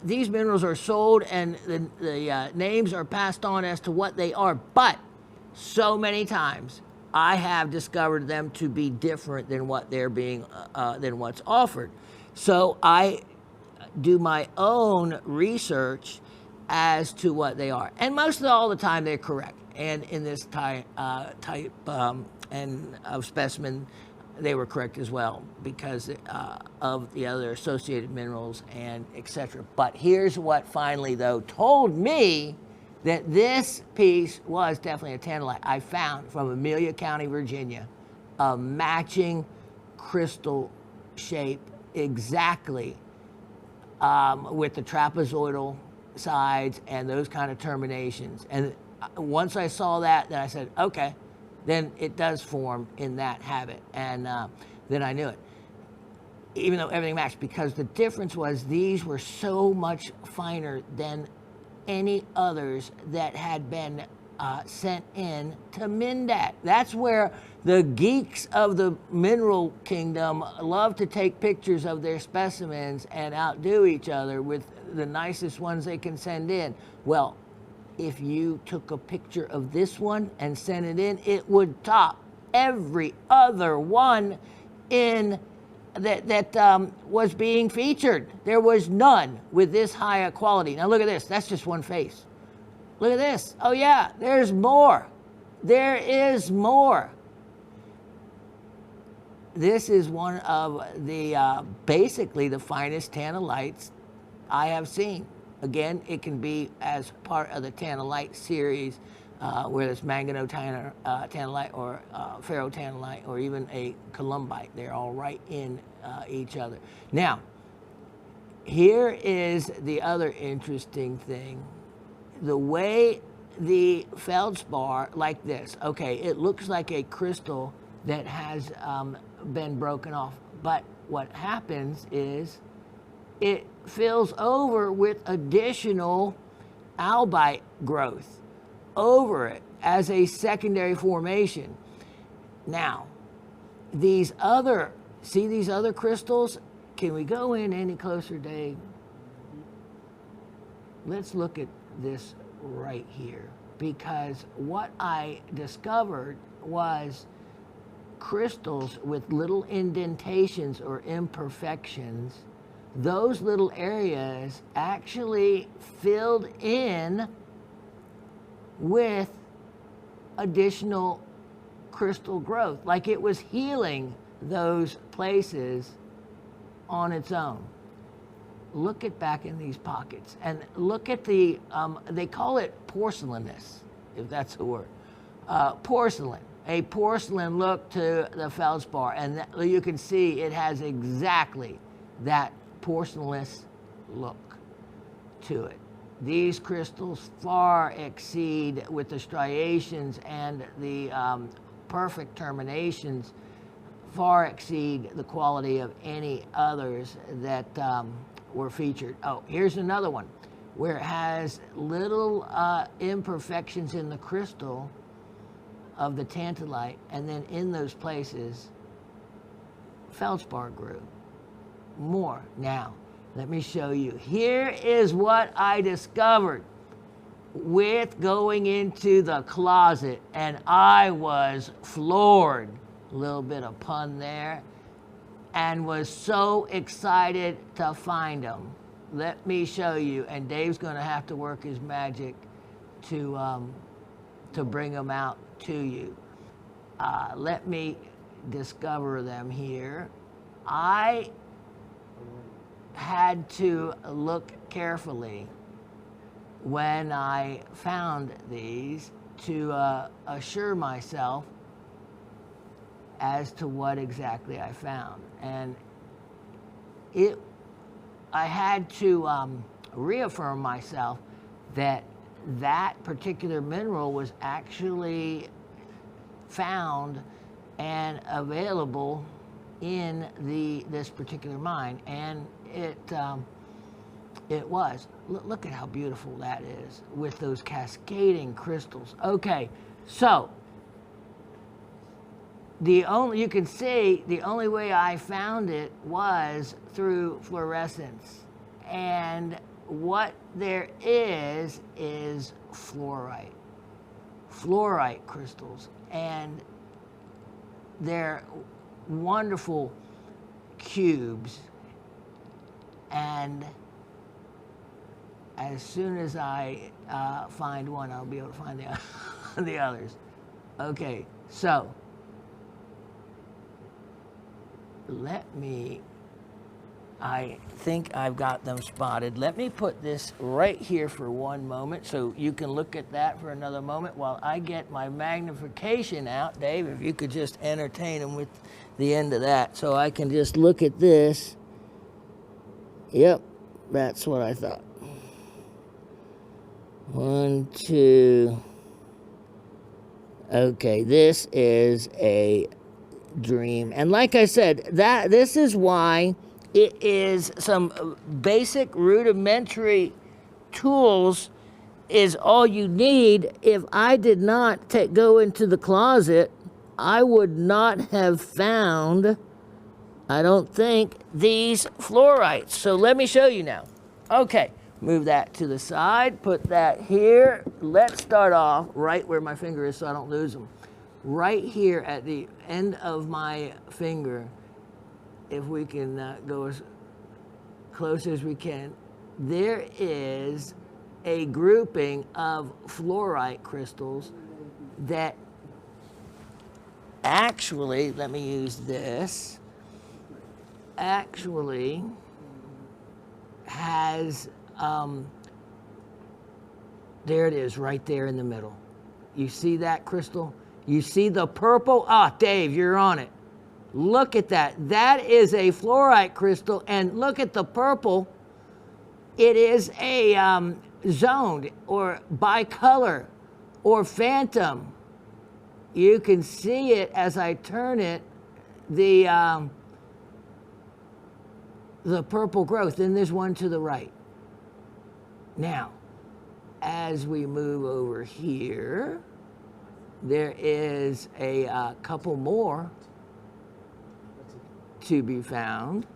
these minerals are sold and the names are passed on as to what they are, but so many times I have discovered them to be different than what they're being, than what's offered. So I do my own research as to what they are. And most of all the time they're correct. And in this type and of specimen, they were correct as well because of the other associated minerals and etc. But here's what finally, though, told me that this piece was definitely a tantalite. I found from Amelia County, Virginia, a matching crystal shape exactly with the trapezoidal sides and those kind of terminations. And once I saw that, then I said, okay, then it does form in that habit. And then I knew it, even though everything matched, because the difference was these were so much finer than any others that had been sent in to Mindat. That's where the geeks of the mineral kingdom love to take pictures of their specimens and outdo each other with the nicest ones they can send in. Well, if you took a picture of this one and sent it in, it would top every other one in that was being featured. There was none with this high a quality. Now look at this. That's just one face. Look at this. Oh yeah, there's more. There is more. This is one of the basically the finest tanalites I have seen. Again, it can be as part of the tantalite series, whether it's manganese-tantalite or ferrotantalite or even a columbite. They're all right in each other. Now, here is the other interesting thing. The way the feldspar, like this, okay, it looks like a crystal that has been broken off, but what happens is it fills over with additional albite growth over it as a secondary formation. Now, these other crystals? Can we go in any closer, Dave? Let's look at this right here, because what I discovered was crystals with little indentations or imperfections those little areas actually filled in with additional crystal growth, like it was healing those places on its own. Look at back in these pockets and look at the, they call it porcelainous, if that's the word. Porcelain, a porcelain look to the feldspar, and you can see it has exactly that porcelainous look to it. These crystals far exceed, with the striations and the perfect terminations, far exceed the quality of any others that were featured. Oh, here's another one where it has little imperfections in the crystal of the tantalite, and then in those places feldspar grew more. Now let me show you. Here is what I discovered with going into the closet, and I was floored, a little bit of pun there, and was so excited to find them. Let me show you, and Dave's going to have to work his magic to bring them out to you. Let me discover them here. I had to look carefully when I found these to assure myself as to what exactly I found. And I had to reaffirm myself that that particular mineral was actually found and available in this particular mine, and it was. Look at how beautiful that is with those cascading crystals. Okay, so you can see the only way I found it was through fluorescence, and what there is fluorite crystals, and they're wonderful cubes. And as soon as I find one, I'll be able to find the others. Okay, so I think I've got them spotted. Let me put this right here for one moment so you can look at that for another moment while I get my magnification out. Dave, if you could just entertain them with the end of that so I can just look at this. Yep, that's what I thought. 1, 2. Okay, this is a dream. And like I said, this is why it is some basic rudimentary tools is all you need. If I did not go into the closet, I would not have found, I don't think, these fluorites. So let me show you now. Okay, move that to the side, put that here. Let's start off right where my finger is so I don't lose them. Right here at the end of my finger, if we can go as close as we can, there is a grouping of fluorite crystals that actually, let me use this, actually has, there it is right there in the middle. You see that crystal? You see the purple? Ah, Dave, you're on it. Look at that. That is a fluorite crystal, and look at the purple. It is a zoned or bicolor or phantom. You can see it as I turn it, the purple growth. Then there's one to the right. Now, as we move over here, there is a couple more to be found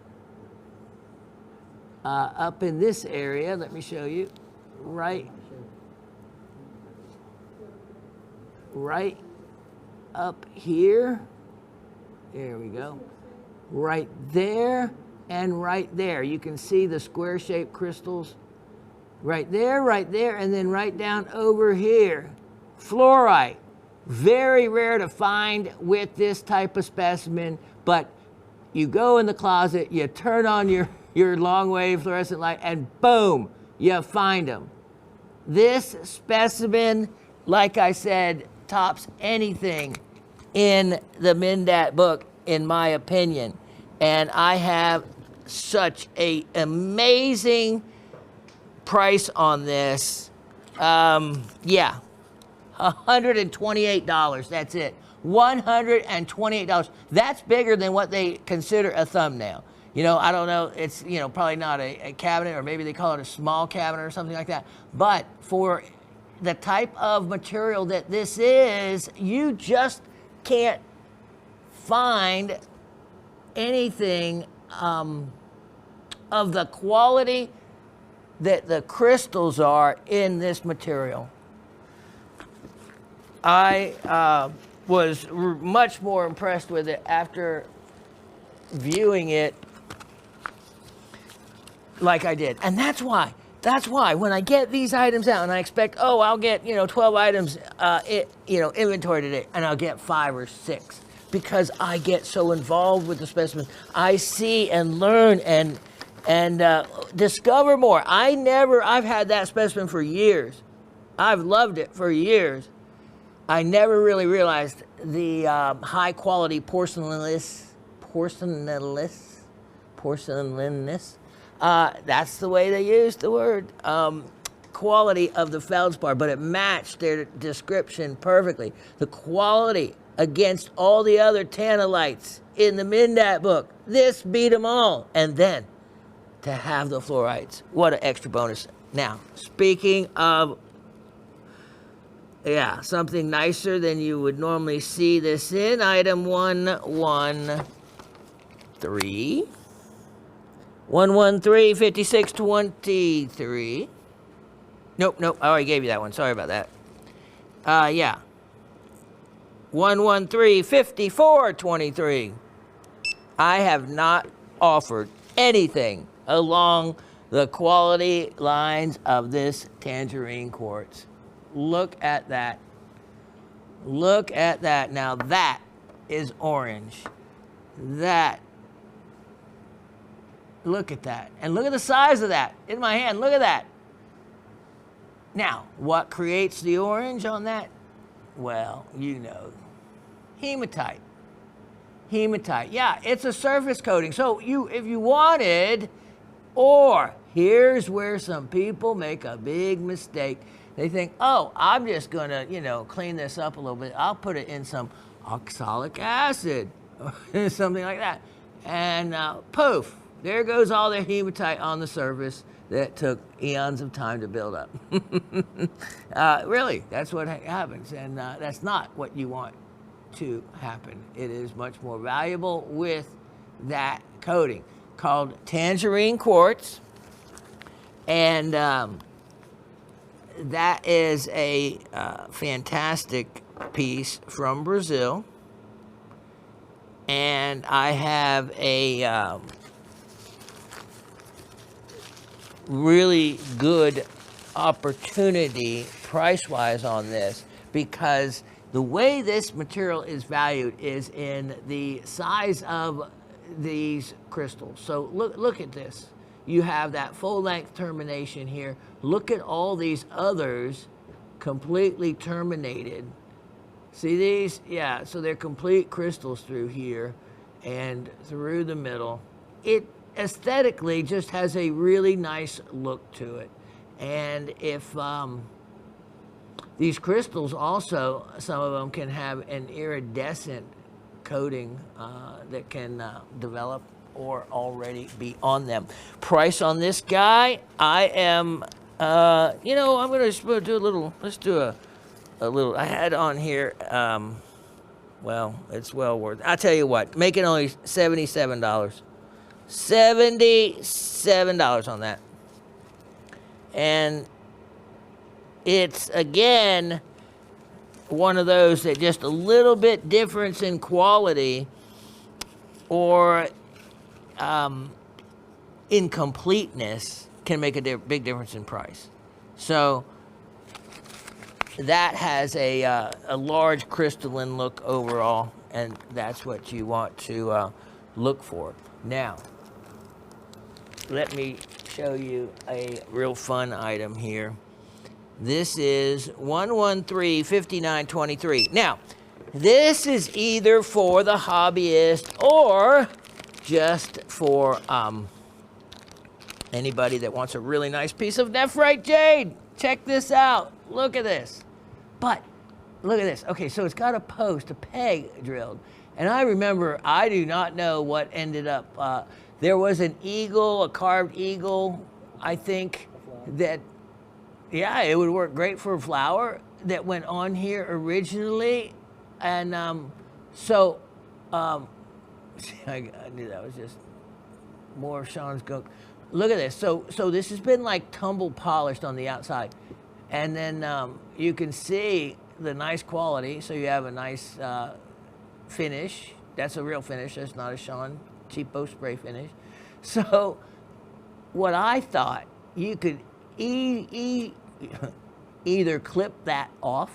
up in this area. Let me show you. Right up here. There we go. Right there. and right there. You can see the square-shaped crystals right there, and then right down over here. Fluorite. Very rare to find with this type of specimen, but you go in the closet, you turn on your long-wave fluorescent light, and boom, you find them. This specimen, like I said, tops anything in the Mindat book, in my opinion. And I have such an amazing price on this. Yeah, $128. That's it. $128. That's bigger than what they consider a thumbnail. You know, I don't know. It's, you know, probably not a cabinet, or maybe they call it a small cabinet or something like that. But for the type of material that this is, you just can't find anything of the quality that the crystals are in this material. I was much more impressed with it after viewing it like I did. And that's why when I get these items out and I expect, oh, I'll get, 12 items, inventory today, and I'll get 5 or 6, because I get so involved with the specimens. I see and learn and discover more. I've had that specimen for years. I've loved it for years. I never really realized the high quality porcelainless. That's the way they use the word. Quality of the feldspar, but it matched their description perfectly. The quality against all the other tantalites in the Mindat book. This beat them all. And then to have the fluorites. What an extra bonus. Now, speaking of, something nicer than you would normally see this in, item 113. 113, 5623. Nope, I already gave you that one. Sorry about that. 113, 5423. I have not offered anything along the quality lines of this tangerine quartz. Look at that. Look at that. Now that is orange. Look at that. And look at the size of that in my hand. Look at that. Now, what creates the orange on that? Well, hematite. Hematite. Yeah, it's a surface coating. So if you wanted, or here's where some people make a big mistake. They think, oh, I'm just going to, clean this up a little bit. I'll put it in some oxalic acid or something like that. And poof, there goes all the hematite on the surface that took eons of time to build up. Really, that's what happens. And that's not what you want to happen. It is much more valuable with that coating called tangerine quartz. And that is a fantastic piece from Brazil. And I have a really good opportunity price-wise on this, because the way this material is valued is in the size of these crystals. So look at this. You have that full-length termination here. Look at all these others completely terminated. See these? Yeah, so they're complete crystals through here and through the middle. It aesthetically just has a really nice look to it. And if these crystals also, some of them can have an iridescent coating that can develop or already be on them. Price on this guy, I am, I'm going to do a little, let's do a little, I had on here, well, it's well worth it. I'll tell you what, make it only $77. $77 on that. And it's, again, one of those that just a little bit difference in quality, or incompleteness can make a big difference in price. So that has a large crystalline look overall, and that's what you want to look for. Now, let me show you a real fun item here. This is 113-5923. Now, this is either for the hobbyist or just for anybody that wants a really nice piece of nephrite jade. Check this out. Look at this. But look at this. Okay, so it's got a post, a peg drilled. And I remember, I do not know what ended up. There was an eagle, a carved eagle, I think, that, yeah, it would work great for a flower that went on here originally. And I knew that was just more of Shawn's gunk. Look at this. So this has been like tumble polished on the outside. And then you can see the nice quality. So you have a nice finish. That's a real finish. That's not a Shawn cheapo spray finish. So what I thought, you could either clip that off,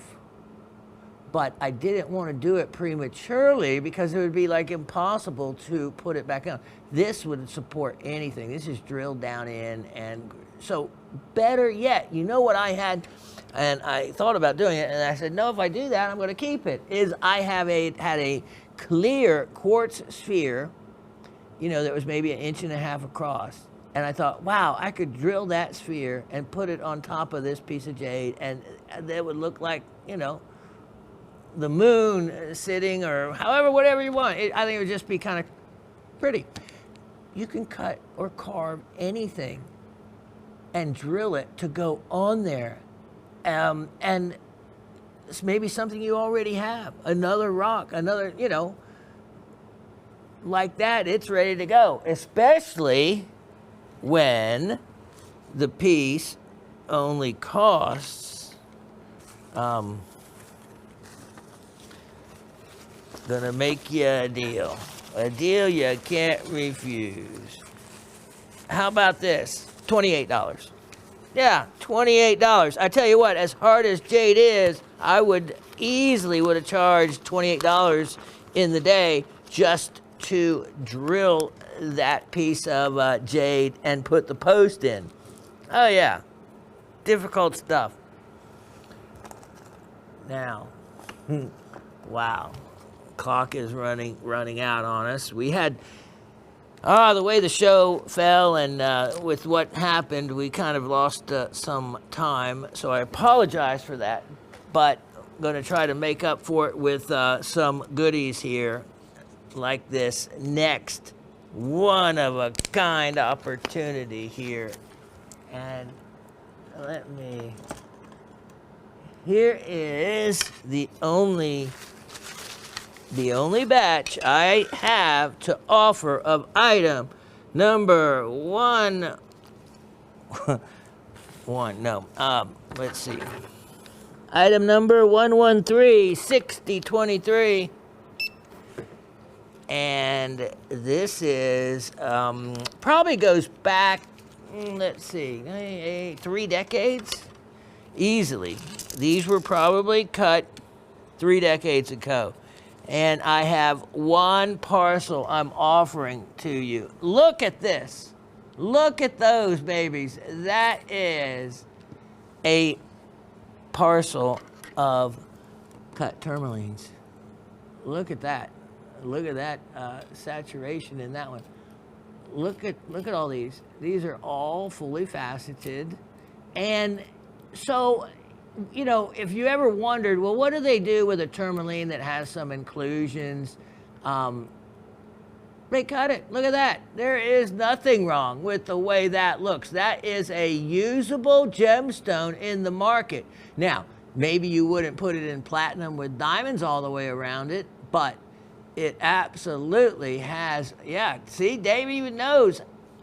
but I didn't want to do it prematurely because it would be like impossible to put it back on. This would support anything. This is drilled down in, and so better yet, you know what I had, and I thought about doing it, and I said, no, if I do that, I'm going to keep it, is I had a clear quartz sphere, you know, that was maybe 1.5 inches across. And I thought, wow, I could drill that sphere and put it on top of this piece of jade, and that would look like, you know, the moon sitting, or however, whatever you want. I think it would just be kind of pretty. You can cut or carve anything and drill it to go on there. And it's maybe something you already have, another rock, another, you know, like that, it's ready to go, especially when the piece only costs, gonna make you a deal you can't refuse. How about this? $28. Yeah, $28. I tell you what, as hard as jade is, I would have charged $28 in the day just to drill that piece of jade and put the post in. Oh yeah, difficult stuff. Now, wow, clock is running out on us. We had, the way the show fell, and with what happened, we kind of lost some time, so I apologize for that, but I'm going to try to make up for it with some goodies here, like this next one-of-a-kind opportunity here. And here is the only batch I have to offer of item number let's see. Item number 113-6023. And this is, probably goes back, let's see, 3 decades? Easily. These were probably cut 3 decades ago. And I have one parcel I'm offering to you. Look at this. Look at those babies. That is a parcel of cut tourmalines. Look at that. Look at that saturation in that one. Look at all these. These are all fully faceted. And so, you know, if you ever wondered, well, what do they do with a tourmaline that has some inclusions? They cut it. Look at that. There is nothing wrong with the way that looks. That is a usable gemstone in the market. Now, maybe you wouldn't put it in platinum with diamonds all the way around it, but it absolutely has, yeah, see, Dave even knows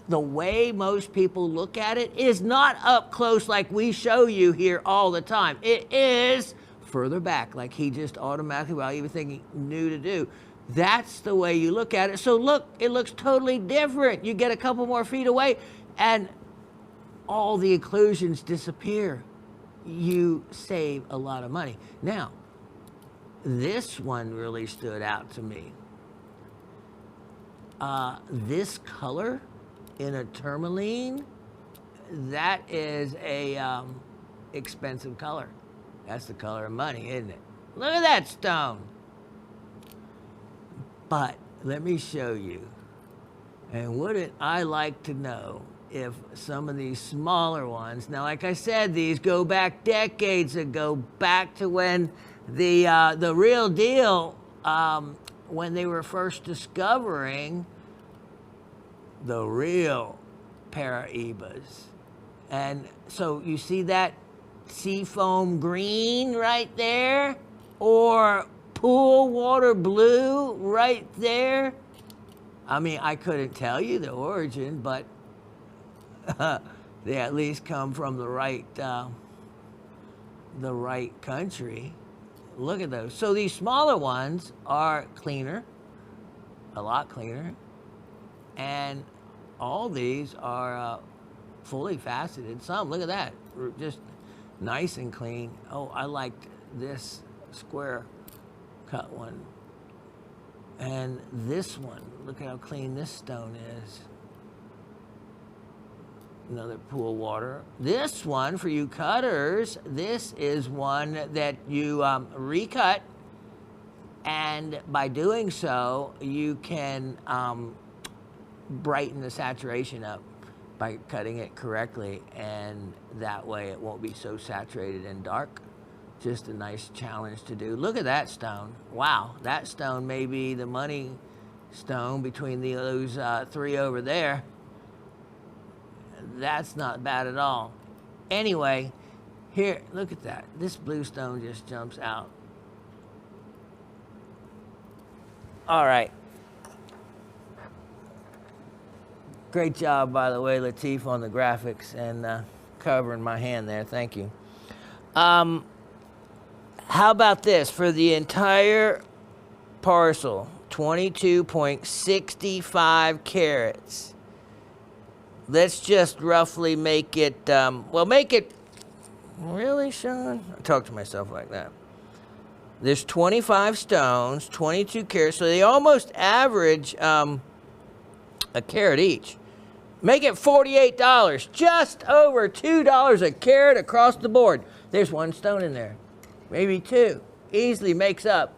the way most people look at it is not up close like we show you here all the time. It is further back, like he just automatically, without even thinking, knew to do. That's the way you look at it. So look, it looks totally different. You get a couple more feet away and all the occlusions disappear. You save a lot of money. Now, this one really stood out to me. This color in a tourmaline, that is a expensive color. That's the color of money, isn't it? Look at that stone. But let me show you. And wouldn't I like to know if some of these smaller ones, now like I said, these go back decades ago, back to when the real deal, when they were first discovering the real Paraibas. And so you see that seafoam green right there, or pool water blue right there. I mean, I couldn't tell you the origin, but they at least come from the right country. Look at those. So these smaller ones are cleaner, a lot cleaner, and all these are fully faceted. Some, look at that, just nice and clean. Oh, I liked this square cut one. And this one, look at how clean this stone is. Another pool water. This one, for you cutters, this is one that you recut, and by doing so, you can brighten the saturation up by cutting it correctly, and that way it won't be so saturated and dark. Just a nice challenge to do. Look at that stone. Wow, that stone may be the money stone between those three over there. That's not bad at all. Anyway, here, look at that. This blue stone just jumps out. All right. Great job, by the way, Latif, on the graphics and covering my hand there. Thank you. How about this? For the entire parcel, 22.65 carats. Let's just roughly make it, well, make it, really, Shawn? I talk to myself like that. There's 25 stones, 22 carats, so they almost average a carat each. Make it $48, just over $2 a carat across the board. There's one stone in there, maybe two. Easily makes up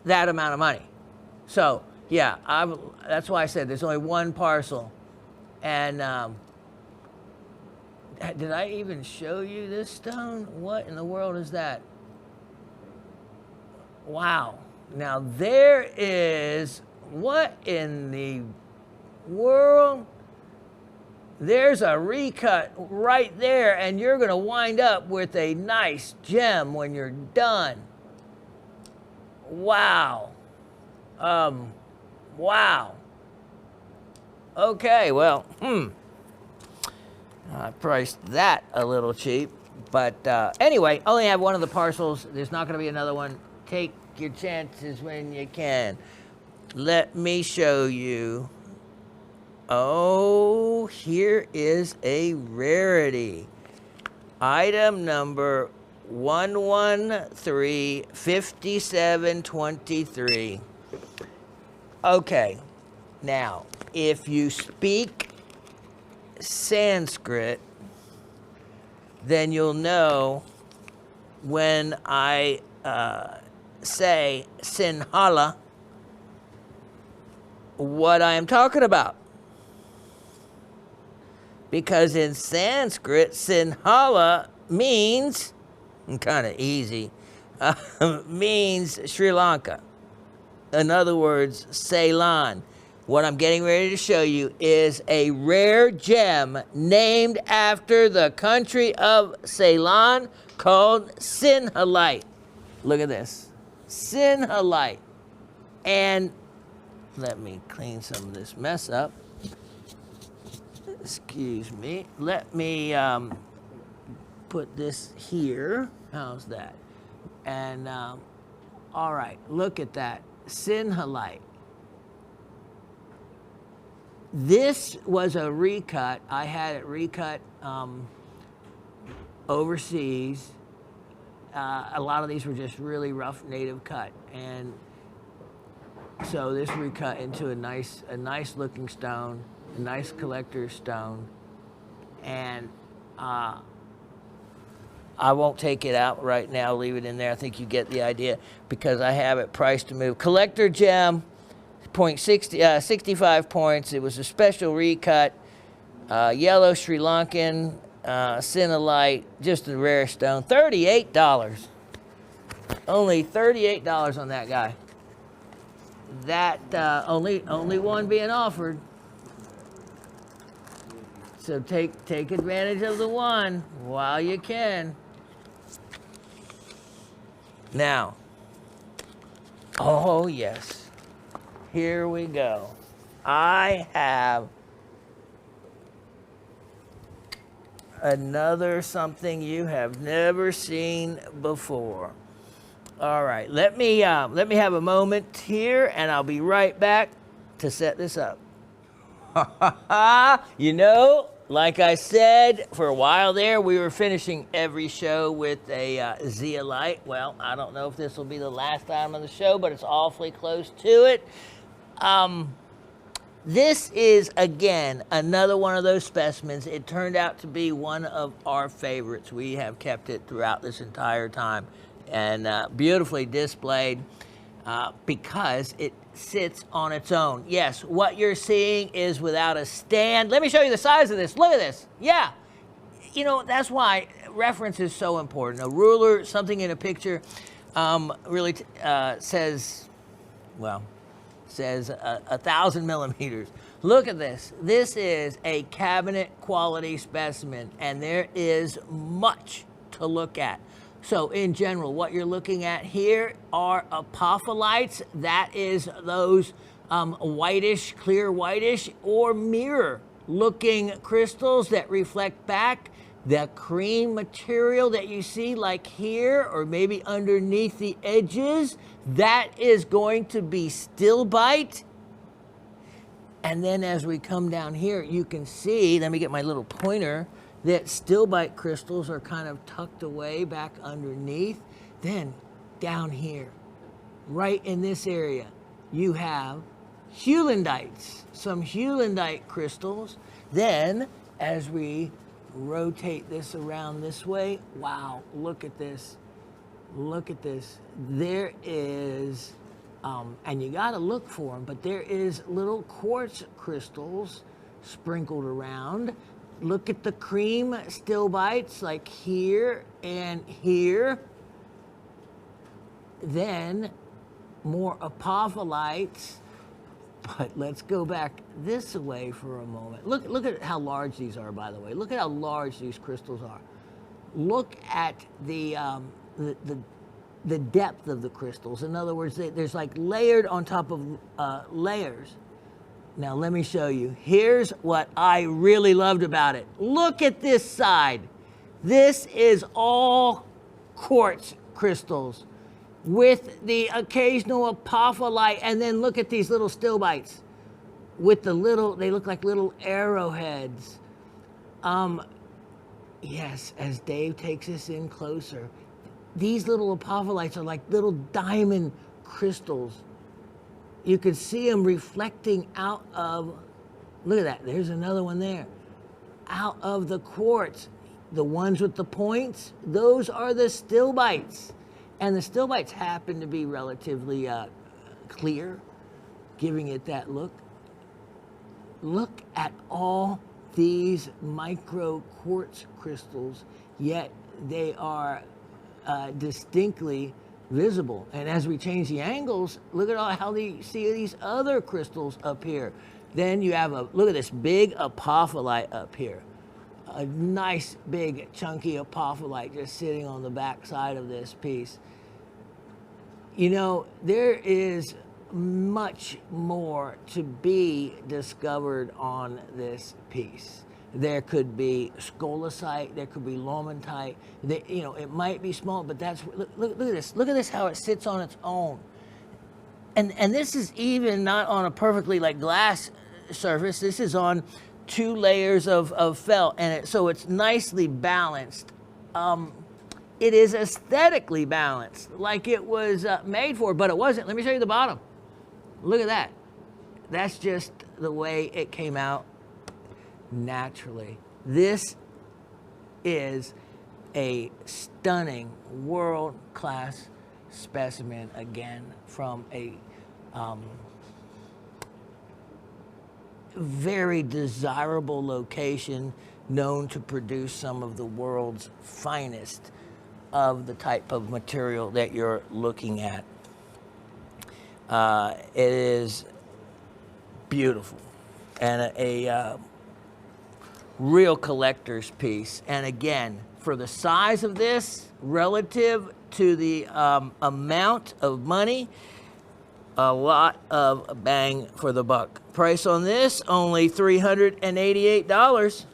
that amount of money. So, yeah, that's why I said there's only one parcel. And did I even show you this stone? What in the world is that? Wow. Now there is, what in the world? There's a recut right there, and you're going to wind up with a nice gem when you're done. Wow. Wow. Okay, well, I priced that a little cheap. But anyway, only have one of the parcels. There's not going to be another one. Take your chances when you can. Let me show you. Oh, here is a rarity. Item number 1135723. Okay, now, if you speak Sanskrit, then you'll know when I say Sinhala what I am talking about. Because in Sanskrit, Sinhala means, kind of easy, means Sri Lanka. In other words, Ceylon. What I'm getting ready to show you is a rare gem named after the country of Ceylon called Sinhalite. Look at this. Sinhalite. And let me clean some of this mess up. Excuse me. Let me put this here. How's that? And all right, look at that. synhalite. This was a recut. I had it recut overseas. A lot of these were just really rough native cut, and so this recut into a nice looking stone, a nice collector's stone, and I won't take it out right now. Leave it in there. I think you get the idea because I have it priced to move. Collector gem, 65 points. It was a special recut, yellow Sri Lankan. Synhalite, just a rare stone. $38. Only $38 on that guy. That only one being offered. So take advantage of the one while you can. Now, oh yes, here we go. I have another something you have never seen before. All right, let me have a moment here, and I'll be right back to set this up. You know, like I said, for a while there, we were finishing every show with a zeolite. Well, I don't know if this will be the last time on the show, but it's awfully close to it. This is, again, another one of those specimens. It turned out to be one of our favorites. We have kept it throughout this entire time, and beautifully displayed because it sits on its own. Yes, what you're seeing is without a stand. Let me show you the size of this. Look at this. Yeah. You know, that's why reference is so important. A ruler, something in a picture, really says, well, says 1,000 millimeters. Look at this. This is a cabinet quality specimen, and there is much to look at. So in general, what you're looking at here are apopholites. That is those whitish, clear whitish, or mirror looking crystals that reflect back. The cream material that you see like here, or maybe underneath the edges, that is going to be stilbite. And then as we come down here, you can see, let me get my little pointer, that stilbite crystals are kind of tucked away back underneath. Then down here, right in this area, you have heulandites, some heulandite crystals. Then as we rotate this around this way, wow, look at this. Look at this. There is, and you got to look for them, but there is little quartz crystals sprinkled around. Look at the cream stilbites, like here and here. Then more apopholites. But let's go back this way for a moment. Look at how large these are, by the way. Look at how large these crystals are. Look at the depth of the crystals. In other words, there's like layered on top of layers. Now let me show you. Here's what I really loved about it. Look at this side. This is all quartz crystals with the occasional apopholite, and then look at these little stilbites with the little, they look like little arrowheads. Yes, as Dave takes us in closer, these little apopholites are like little diamond crystals. You can see them reflecting out of, look at that, there's another one there, out of the quartz. The ones with the points, those are the stilbites. And the stilbites happen to be relatively clear, giving it that look. Look at all these micro quartz crystals, yet they are distinctly visible. And as we change the angles, look at how you see these other crystals up here. Then you have look at this big apopholite up here. A nice big chunky apopholite just sitting on the back side of this piece. You know, there is much more to be discovered on this piece. There could be scolasite, there could be lomentite. You know, it might be small, but that's, look at this. Look at this, how it sits on its own. and this is even not on a perfectly like glass surface. This is on 2 layers of felt, and so it's nicely balanced. It is aesthetically balanced, like it was made for, but it wasn't. Let me show you the bottom. Look at that. That's just the way it came out naturally. This is a stunning world-class specimen, again, from a very desirable location known to produce some of the world's finest of the type of material that you're looking at. It is beautiful and a real collector's piece. And again, for the size of this relative to the amount of money, a lot of bang for the buck. Price on this, only $388.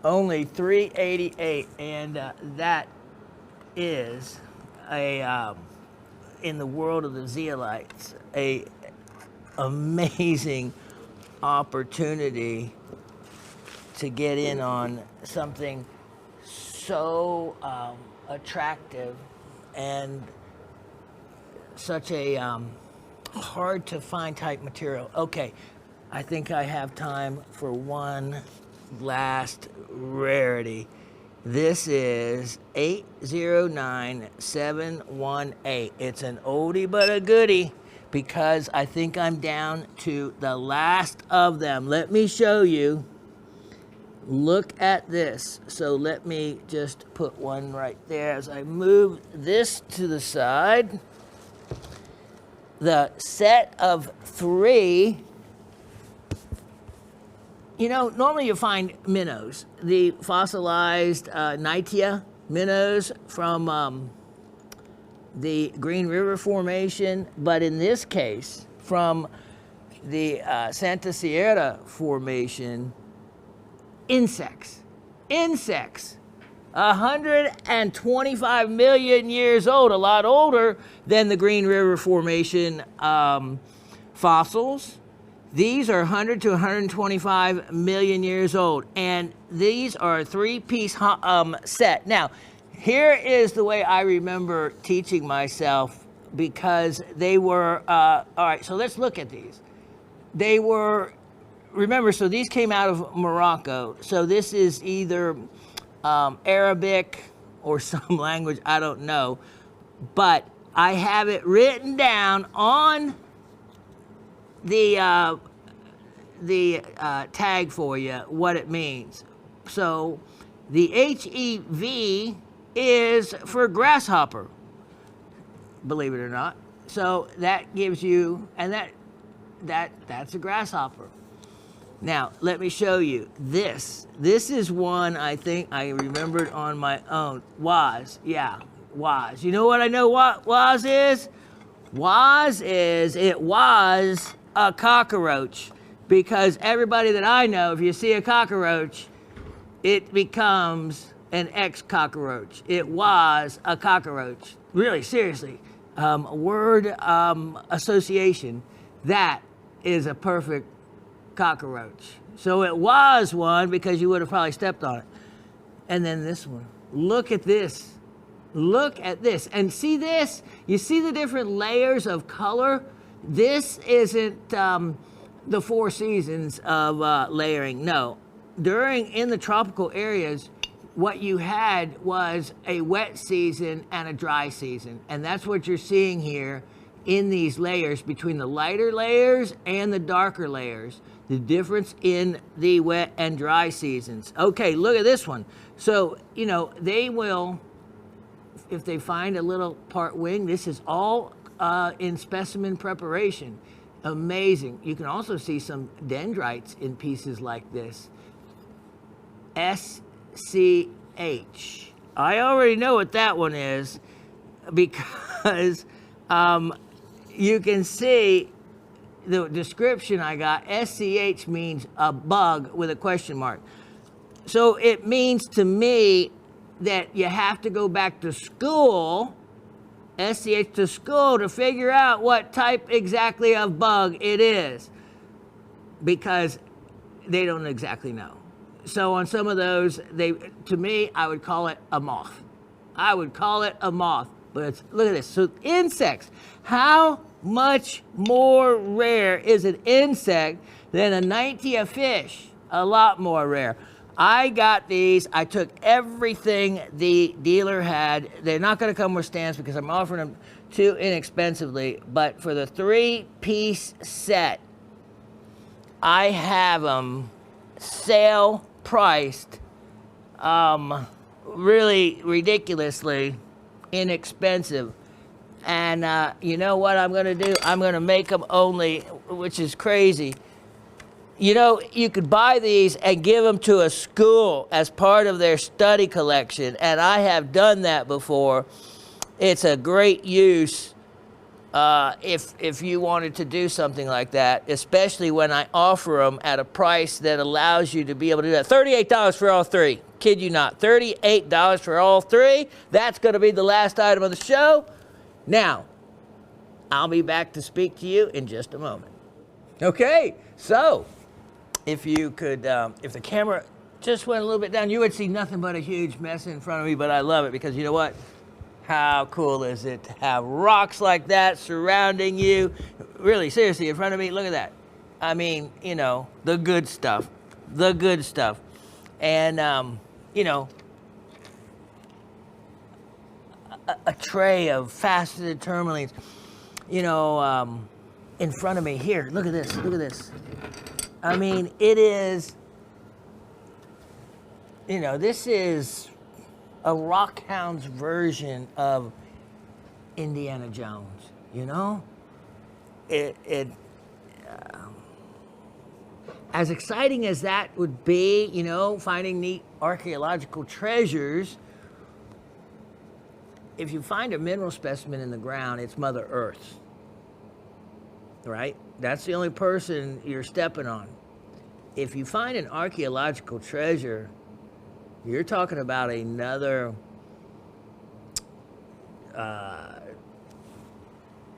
Only $388, and that is a in the world of the zeolites, a amazing opportunity to get in on something so attractive and such a hard to find type material. Okay, I think I have time for one last rarity. This is 809718. It's an oldie but a goodie because I think I'm down to the last of them. Let me show you. Look at this. So let me just put one right there as I move this to the side. The set of 3. You know, normally you find minnows, the fossilized Nitia minnows from the Green River Formation, but in this case, from the Santa Sierra Formation, insects. 125 million years old, a lot older than the Green River Formation fossils. These are 100 to 125 million years old, and these are a 3-piece set. Now, here is the way I remember teaching myself, because they were, all right, so let's look at these. They were, remember, so these came out of Morocco, so this is either Arabic or some language, I don't know, but I have it written down on the tag for you, what it means. So the HEV is for grasshopper, believe it or not. So that gives you, and that's a grasshopper. Now let me show you this. This is one I think I remembered on my own. Waz, yeah, Waz. You know what I know what Waz is? Waz is, it was a cockroach, because everybody that I know, if you see a cockroach, it becomes an ex-cockroach. It was a cockroach. Really, seriously. Word association. That is a perfect cockroach. So it was one because you would have probably stepped on it. And then this one. Look at this. Look at this. And see this? You see the different layers of color? This isn't the 4 seasons of layering. No. In the tropical areas, what you had was a wet season and a dry season. And that's what you're seeing here in these layers, between the lighter layers and the darker layers. The difference in the wet and dry seasons. Okay, look at this one. So, you know, they will, if they find a little part wing, this is all in specimen preparation. Amazing. You can also see some dendrites in pieces like this. SCH. I already know what that one is, because you can see the description I got. SCH means a bug with a question mark. So it means to me that you have to go back to school SCH to school to figure out what type exactly of bug it is, because they don't exactly know. So on some of those, to me, I would call it a moth. I would call it a moth. But it's, look at this. So insects, how much more rare is an insect than a 90 fish? A lot more rare. I got these. I took everything the dealer had. They're not going to come with stands because I'm offering them too inexpensively. But for the 3-piece set, I have them sale priced, really ridiculously inexpensive. And you know what I'm going to do? I'm going to make them only, which is crazy. You know, you could buy these and give them to a school as part of their study collection, and I have done that before. It's a great use if you wanted to do something like that, especially when I offer them at a price that allows you to be able to do that. $38 for all three. Kid you not. $38 for all three. That's going to be the last item of the show. Now, I'll be back to speak to you in just a moment. Okay, so if you could, if the camera just went a little bit down, you would see nothing but a huge mess in front of me, but I love it because you know what? How cool is it to have rocks like that surrounding you? Really, seriously, in front of me, look at that. I mean, you know, the good stuff. The good stuff. And, you know, a tray of faceted tourmalines. You know, in front of me here, look at this, look at this. I mean, it is, you know, this is a Rockhound's version of Indiana Jones, you know? As exciting as that would be, you know, finding neat archaeological treasures, if you find a mineral specimen in the ground, it's Mother Earth, right? That's the only person you're stepping on. If you find an archaeological treasure, you're talking about another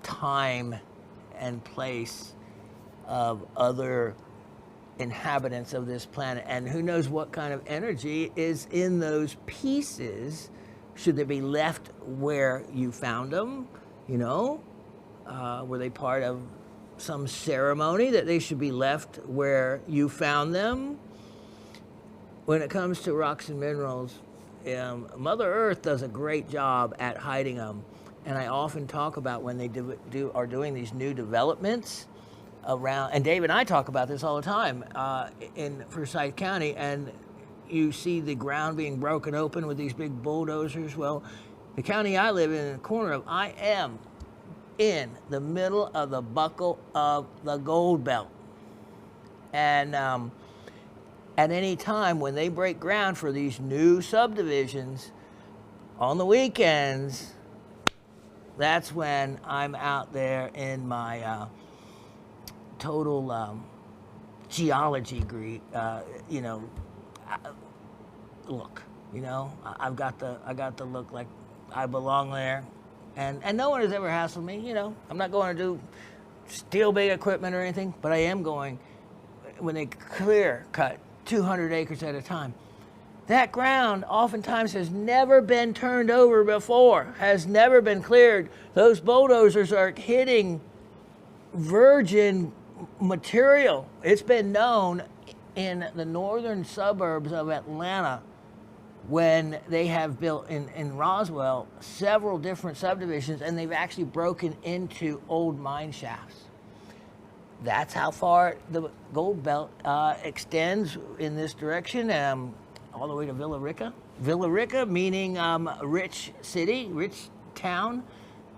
time and place of other inhabitants of this planet. And who knows what kind of energy is in those pieces. Should they be left where you found them? You know, were they part of some ceremony that they should be left where you found them? When it comes to rocks and minerals, Mother Earth does a great job at hiding them. And I often talk about when they are doing these new developments around, and Dave and I talk about this all the time in Forsyth County, and you see the ground being broken open with these big bulldozers. Well, the county I live in the corner of, I am in the middle of the buckle of the Gold Belt. And at any time when they break ground for these new subdivisions on the weekends, that's when I'm out there in my total geology you know, look. You know, I got the look like I belong there, and no one has ever hassled me. You know, I'm not going to do steal big equipment or anything, but I am going when they clear cut 200 acres at a time. That ground oftentimes has never been turned over before, has never been cleared. Those bulldozers are hitting virgin material. It's been known in the northern suburbs of Atlanta, when they have built in Roswell several different subdivisions, and they've actually broken into old mine shafts. That's how far the Gold Belt extends in this direction, all the way to Villa Rica. Villa Rica meaning rich city, rich town,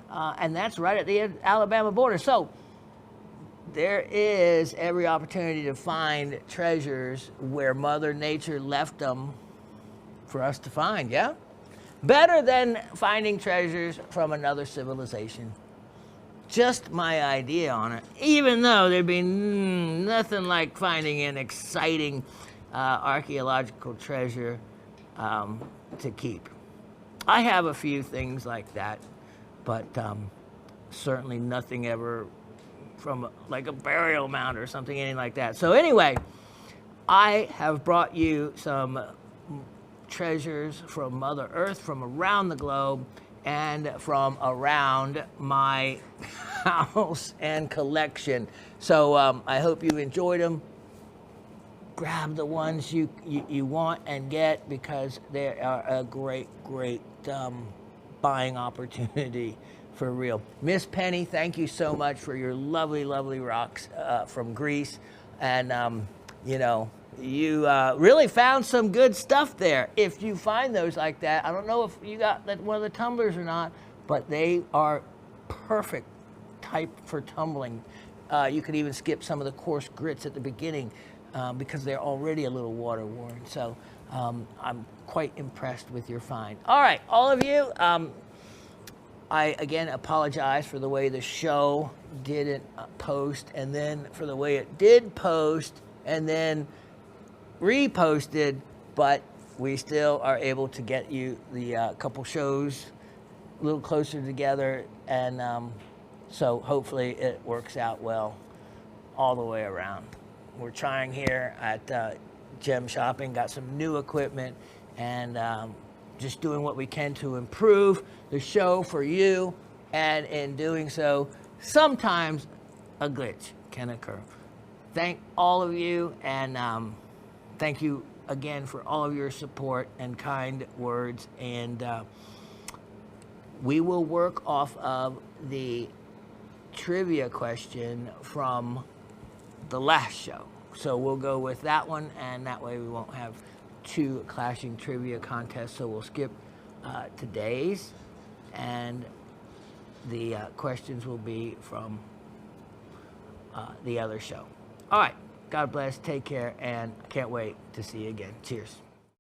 and that's right at the Alabama border. So there is every opportunity to find treasures where Mother Nature left them for us to find, yeah? Better than finding treasures from another civilization. Just my idea on it, even though there'd be nothing like finding an exciting archaeological treasure to keep. I have a few things like that, but certainly nothing ever from like a burial mound or something, anything like that. So anyway, I have brought you some treasures from Mother Earth from around the globe and from around my house and collection. So I hope you enjoyed them. Grab the ones you want and get, because they are a great buying opportunity for real. Miss Penny, thank you so much for your lovely rocks from Greece. And you know, you really found some good stuff there. If you find those like that, I don't know if you got one of the tumblers or not, but they are perfect type for tumbling. You could even skip some of the coarse grits at the beginning because they're already a little water worn. So I'm quite impressed with your find. All right, all of you, I again apologize for the way the show didn't post, and then for the way it did post and then reposted, but we still are able to get you the couple shows a little closer together, and so hopefully it works out well all the way around. We're trying here at Gem Shopping, got some new equipment, and just doing what we can to improve the show for you, and in doing so, sometimes a glitch can occur. Thank all of you, and thank you again for all of your support and kind words, and we will work off of the trivia question from the last show. So we'll go with that one, and that way we won't have two clashing trivia contests. So we'll skip today's, and the questions will be from the other show. All right, God bless, take care, and I can't wait to see you again. Cheers.